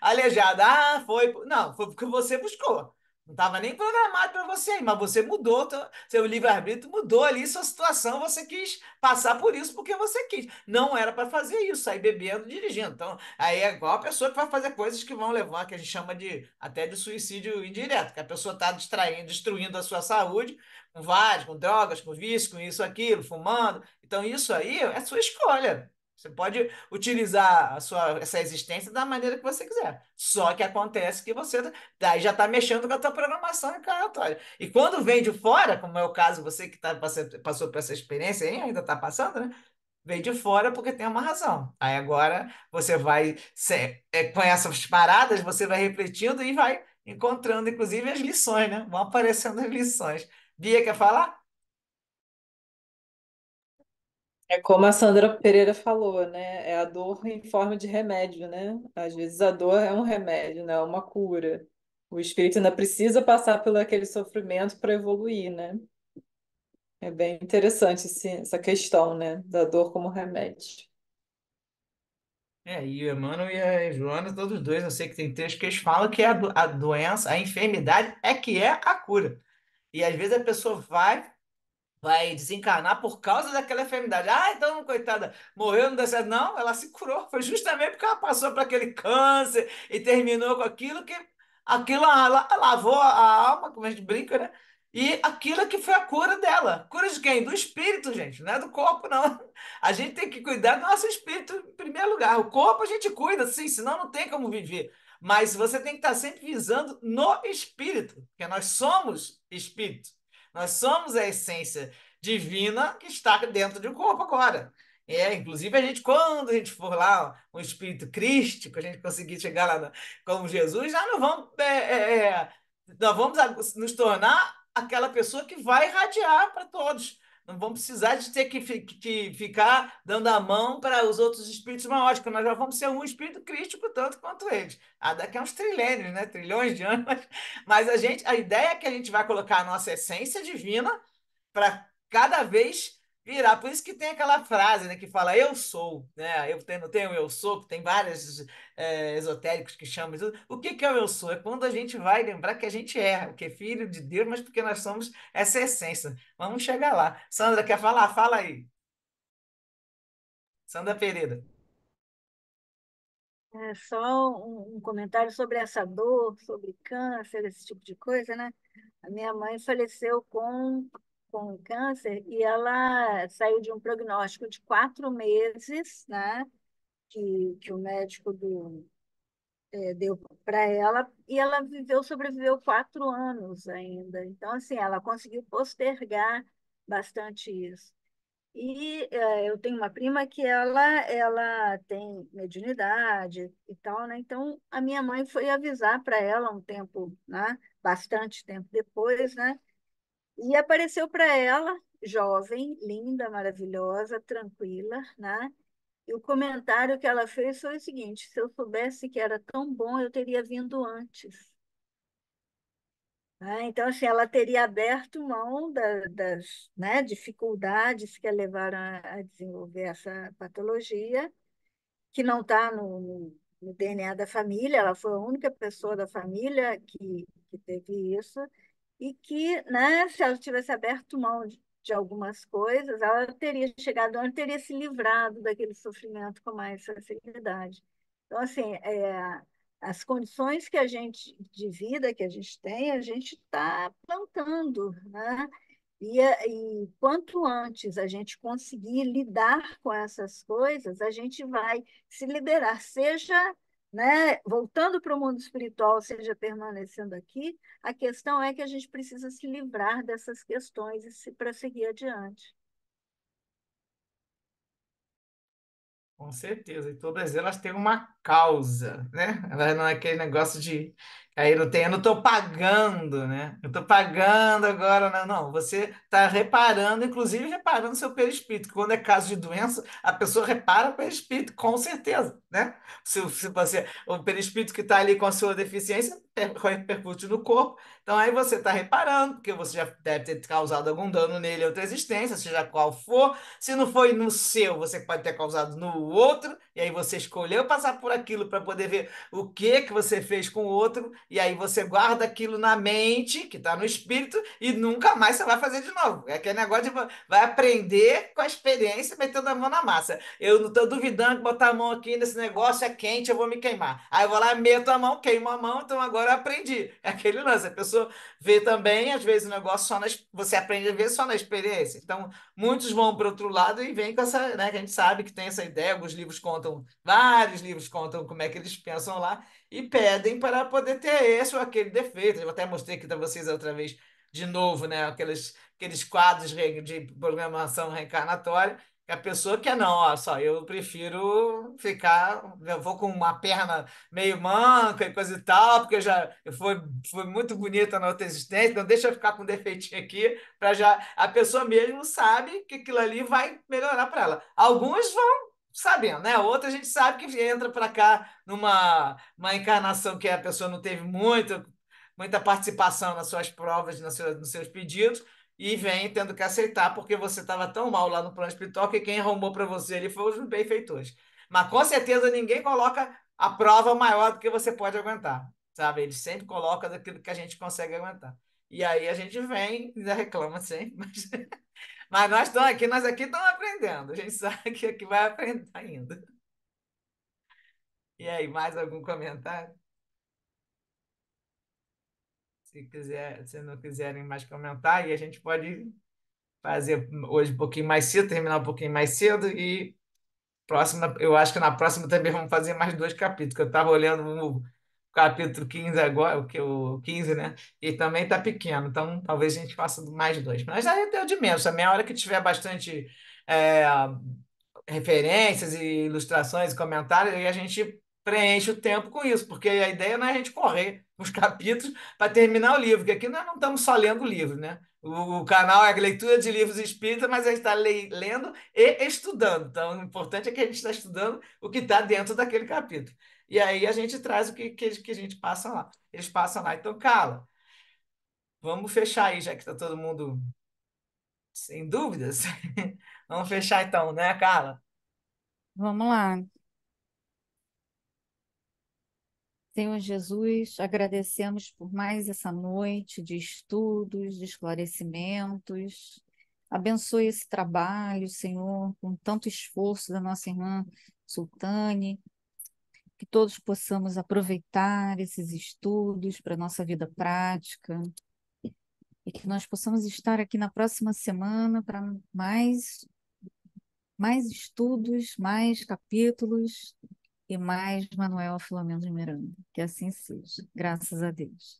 Speaker 1: aleijado. Ah, foi. Não, foi porque você buscou. Não estava nem programado para você aí, mas você mudou, seu livre-arbítrio mudou ali sua situação, você quis passar por isso porque você quis. Não era para fazer isso, sair bebendo, dirigindo. Então, aí é igual a pessoa que vai fazer coisas que vão levar, que a gente chama de até de suicídio indireto, que a pessoa está distraindo, destruindo a sua saúde com vários, com drogas, com vício, com isso, aquilo, fumando. Então, isso aí é sua escolha. Você pode utilizar essa existência da maneira que você quiser. Só que acontece que você daí já está mexendo com a tua programação encarnatória. E quando vem de fora, como é o caso, você que passou por essa experiência aí, ainda está passando, né? Vem de fora porque tem uma razão. Aí agora você vai, com essas paradas, você vai refletindo e vai encontrando, inclusive, as lições, né? Vão aparecendo as lições. Bia, quer falar?
Speaker 3: É como a Sandra Pereira falou, né? É a dor em forma de remédio, né? Às vezes a dor é um remédio, né? É uma cura. O espírito ainda precisa passar pelo aquele sofrimento para evoluir, né? É bem interessante essa questão, né? Da dor como remédio.
Speaker 1: E o Emmanuel e a Joana, todos dois, eu sei que tem texto que eles falam que a doença, a enfermidade é que é a cura. E às vezes a pessoa vai desencarnar por causa daquela enfermidade. Ah, então, coitada, morreu, não deu certo. Não, ela se curou. Foi justamente porque ela passou por aquele câncer e terminou com aquilo que aquilo lavou a alma, como a gente brinca, né? E aquilo é que foi a cura dela. Cura de quem? Do espírito, gente, não é do corpo, não. A gente tem que cuidar do nosso espírito em primeiro lugar. O corpo a gente cuida, sim, senão não tem como viver. Mas você tem que estar sempre visando no espírito, porque nós somos espírito. Nós somos a essência divina que está dentro de um corpo agora. Inclusive a gente, quando a gente for lá, um espírito crístico, a gente conseguir chegar lá como Jesus, já não vamos, nós vamos nos tornar aquela pessoa que vai irradiar para todos. Não vamos precisar de ter que ficar dando a mão para os outros espíritos maiores, porque nós já vamos ser um espírito crístico tanto quanto eles. Daqui a uns trilênios, né? Trilhões de anos. Mas a ideia é que a gente vai colocar a nossa essência divina para cada vez virar. Por isso que tem aquela frase, né, que fala eu sou, né? Não tenho eu sou, que tem vários esotéricos que chamam isso. O que é o eu sou? É quando a gente vai lembrar que a gente é, que é filho de Deus, mas porque nós somos essa essência. Vamos chegar lá. Sandra, quer falar? Fala aí. Sandra Pereira.
Speaker 4: É só um comentário sobre essa dor, sobre câncer, esse tipo de coisa, né? A minha mãe faleceu com câncer e ela saiu de um prognóstico de 4 meses, né? Que o médico deu para ela, e ela sobreviveu 4 anos ainda. Então, assim, ela conseguiu postergar bastante isso. E eu tenho uma prima que ela tem mediunidade e tal, né? Então, a minha mãe foi avisar para ela um tempo, né? Bastante tempo depois, né? E apareceu para ela, jovem, linda, maravilhosa, tranquila, né? E o comentário que ela fez foi o seguinte: se eu soubesse que era tão bom, eu teria vindo antes. Então, assim, ela teria aberto mão das, né, dificuldades que a levaram a desenvolver essa patologia, que não está no DNA da família, ela foi a única pessoa da família que teve isso, e que, né, se ela tivesse aberto mão de algumas coisas, ela teria chegado onde teria se livrado daquele sofrimento com mais facilidade. Então, assim, as condições que a gente de vida que a gente tem, a gente está plantando, né? E quanto antes a gente conseguir lidar com essas coisas, a gente vai se liberar, seja, né, voltando para o mundo espiritual, seja permanecendo aqui. A questão é que a gente precisa se livrar dessas questões para seguir adiante.
Speaker 1: Com certeza, e todas elas têm uma causa, né? Elas não é aquele negócio de aí não tem, eu não estou pagando, né? Eu estou pagando agora, não, não. Você está reparando, inclusive reparando seu perispírito, que quando é caso de doença, a pessoa repara o perispírito, com certeza, né? Se você, o perispírito que está ali com a sua deficiência repercute no corpo, então aí você está reparando, porque você já deve ter causado algum dano nele em outra existência, seja qual for. Se não foi no seu, você pode ter causado no outro, e aí você escolheu passar por aquilo para poder ver o que você fez com o outro, e aí você guarda aquilo na mente, que está no espírito, e nunca mais você vai fazer de novo. É aquele negócio de vai aprender com a experiência, metendo a mão na massa. Eu não estou duvidando que botar a mão aqui nesse negócio é quente, eu vou me queimar. Aí eu vou lá, meto a mão, queimo a mão, então agora eu aprendi. É aquele lance. A pessoa vê também, às vezes, o negócio você aprende a ver só na experiência. Então, muitos vão para outro lado e vêm com essa, né, que a gente sabe que tem essa ideia, alguns livros contam, vários livros contam como é que eles pensam lá e pedem para poder ter esse ou aquele defeito. Eu até mostrei aqui para vocês outra vez, de novo, né, aqueles quadros de programação reencarnatória, que a pessoa quer, não, ó, só eu prefiro ficar, eu vou com uma perna meio manca e coisa e tal, porque foi muito bonita na outra existência, então deixa eu ficar com um defeitinho aqui, para já a pessoa mesmo sabe que aquilo ali vai melhorar para ela. Alguns vão sabendo, né? Outra a gente sabe que entra para cá uma encarnação que a pessoa não teve muita participação nas suas provas, nos seus pedidos, e vem tendo que aceitar porque você estava tão mal lá no plano espiritual que quem arrumou para você ali foi os benfeitores. Mas com certeza ninguém coloca a prova maior do que você pode aguentar, sabe? Ele sempre coloca daquilo que a gente consegue aguentar. E aí a gente vem, ainda reclama sempre, mas nós aqui estamos aprendendo. A gente sabe que aqui vai aprender ainda. E aí, mais algum comentário? Se não quiserem mais comentar, e a gente pode fazer hoje um pouquinho mais cedo, terminar um pouquinho mais cedo e próxima, eu acho que na próxima também vamos fazer mais 2 capítulos, que eu estava olhando o capítulo 15 agora, o 15, né? E também está pequeno, então talvez a gente faça mais 2. Mas aí deu de menos também, a hora que tiver bastante é, referências e ilustrações e comentários, e a gente preenche o tempo com isso, porque a ideia não é a gente correr os capítulos para terminar o livro, porque aqui nós não estamos só lendo o livro, né? O canal é a leitura de livros espíritas, mas a gente está lendo e estudando. Então, o importante é que a gente está estudando o que está dentro daquele capítulo. E aí a gente traz o que a gente passa lá. Eles passam lá. Então, Carla, vamos fechar aí, já que está todo mundo sem dúvidas. Vamos fechar então, né, Carla?
Speaker 5: Vamos lá. Senhor Jesus, agradecemos por mais essa noite de estudos, de esclarecimentos. Abençoe esse trabalho, Senhor, com tanto esforço da nossa irmã Sultane, que todos possamos aproveitar esses estudos para a nossa vida prática e que nós possamos estar aqui na próxima semana para mais estudos, mais capítulos e mais Manuel Filomeno de Miranda. Que assim seja. Graças a Deus.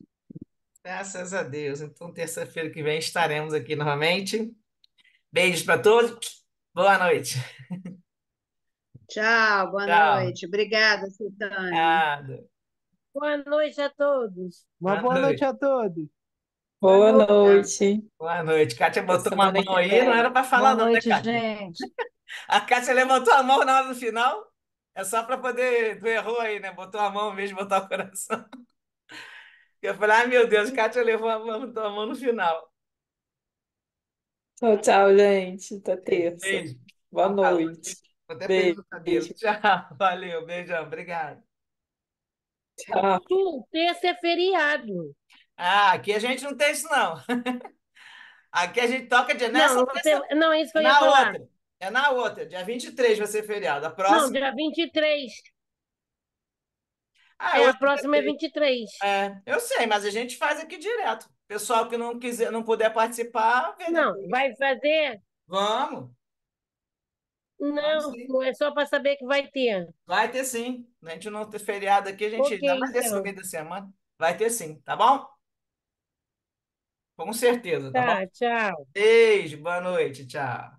Speaker 1: Graças a Deus. Então, terça-feira que vem estaremos aqui novamente. Beijos para todos. Boa noite.
Speaker 10: Tchau, boa
Speaker 1: Tchau.
Speaker 10: noite. Obrigada, Sultane.
Speaker 1: Nada.
Speaker 11: Boa noite a todos.
Speaker 9: Uma
Speaker 1: Boa
Speaker 9: boa noite
Speaker 1: noite.
Speaker 9: a todos.
Speaker 3: Boa
Speaker 10: Obrigada.
Speaker 3: noite.
Speaker 1: Boa noite. Kátia
Speaker 3: Até
Speaker 1: botou uma
Speaker 3: semana
Speaker 1: mão
Speaker 3: que
Speaker 1: aí, não era
Speaker 3: vem.
Speaker 1: para falar
Speaker 5: Boa
Speaker 1: não, né,
Speaker 5: noite,
Speaker 1: Kátia?
Speaker 5: gente.
Speaker 1: A Kátia levantou a mão na hora do final. É só para poder... Tu errou aí, né? Botou a mão em vez de botar o coração. Eu falei, ai, meu Deus, Kátia levou a mão, botou a mão no final.
Speaker 3: Tchau, tchau, gente. Até terça.
Speaker 1: Beijo.
Speaker 3: Boa
Speaker 1: Com saúde.
Speaker 3: noite.
Speaker 1: Vou até pegar
Speaker 3: Beijo.
Speaker 1: o cabelo. Tchau. Valeu. Beijão. Obrigado.
Speaker 3: Tchau.
Speaker 11: Terça é feriado.
Speaker 1: Ah, aqui a gente não tem isso, não. Aqui a gente toca dia nessa
Speaker 11: Não,
Speaker 1: terça,
Speaker 11: não, é isso que
Speaker 1: é
Speaker 11: eu ia
Speaker 1: na
Speaker 11: falar.
Speaker 1: outra. É na outra. Dia 23 vai ser feriado. A
Speaker 11: Não,
Speaker 1: próxima.
Speaker 11: dia 23.
Speaker 1: Ah,
Speaker 11: É, a
Speaker 1: outra dia
Speaker 11: próxima é
Speaker 1: 3.
Speaker 11: 23.
Speaker 1: É, eu sei, mas a gente faz aqui direto. Pessoal que não quiser, não puder participar, vê
Speaker 11: Não,
Speaker 1: depois.
Speaker 11: vai fazer?
Speaker 1: Vamos. Vamos
Speaker 11: Não,
Speaker 1: sim.
Speaker 11: não é só para saber que vai ter.
Speaker 1: Vai ter sim. A gente não ter feriado aqui, a gente
Speaker 11: Ok,
Speaker 1: ainda mais desse no
Speaker 11: então.
Speaker 1: meio da semana. Vai ter sim, tá bom? Com certeza, tá bom?
Speaker 11: Tá, tchau.
Speaker 1: Beijo, boa noite, tchau.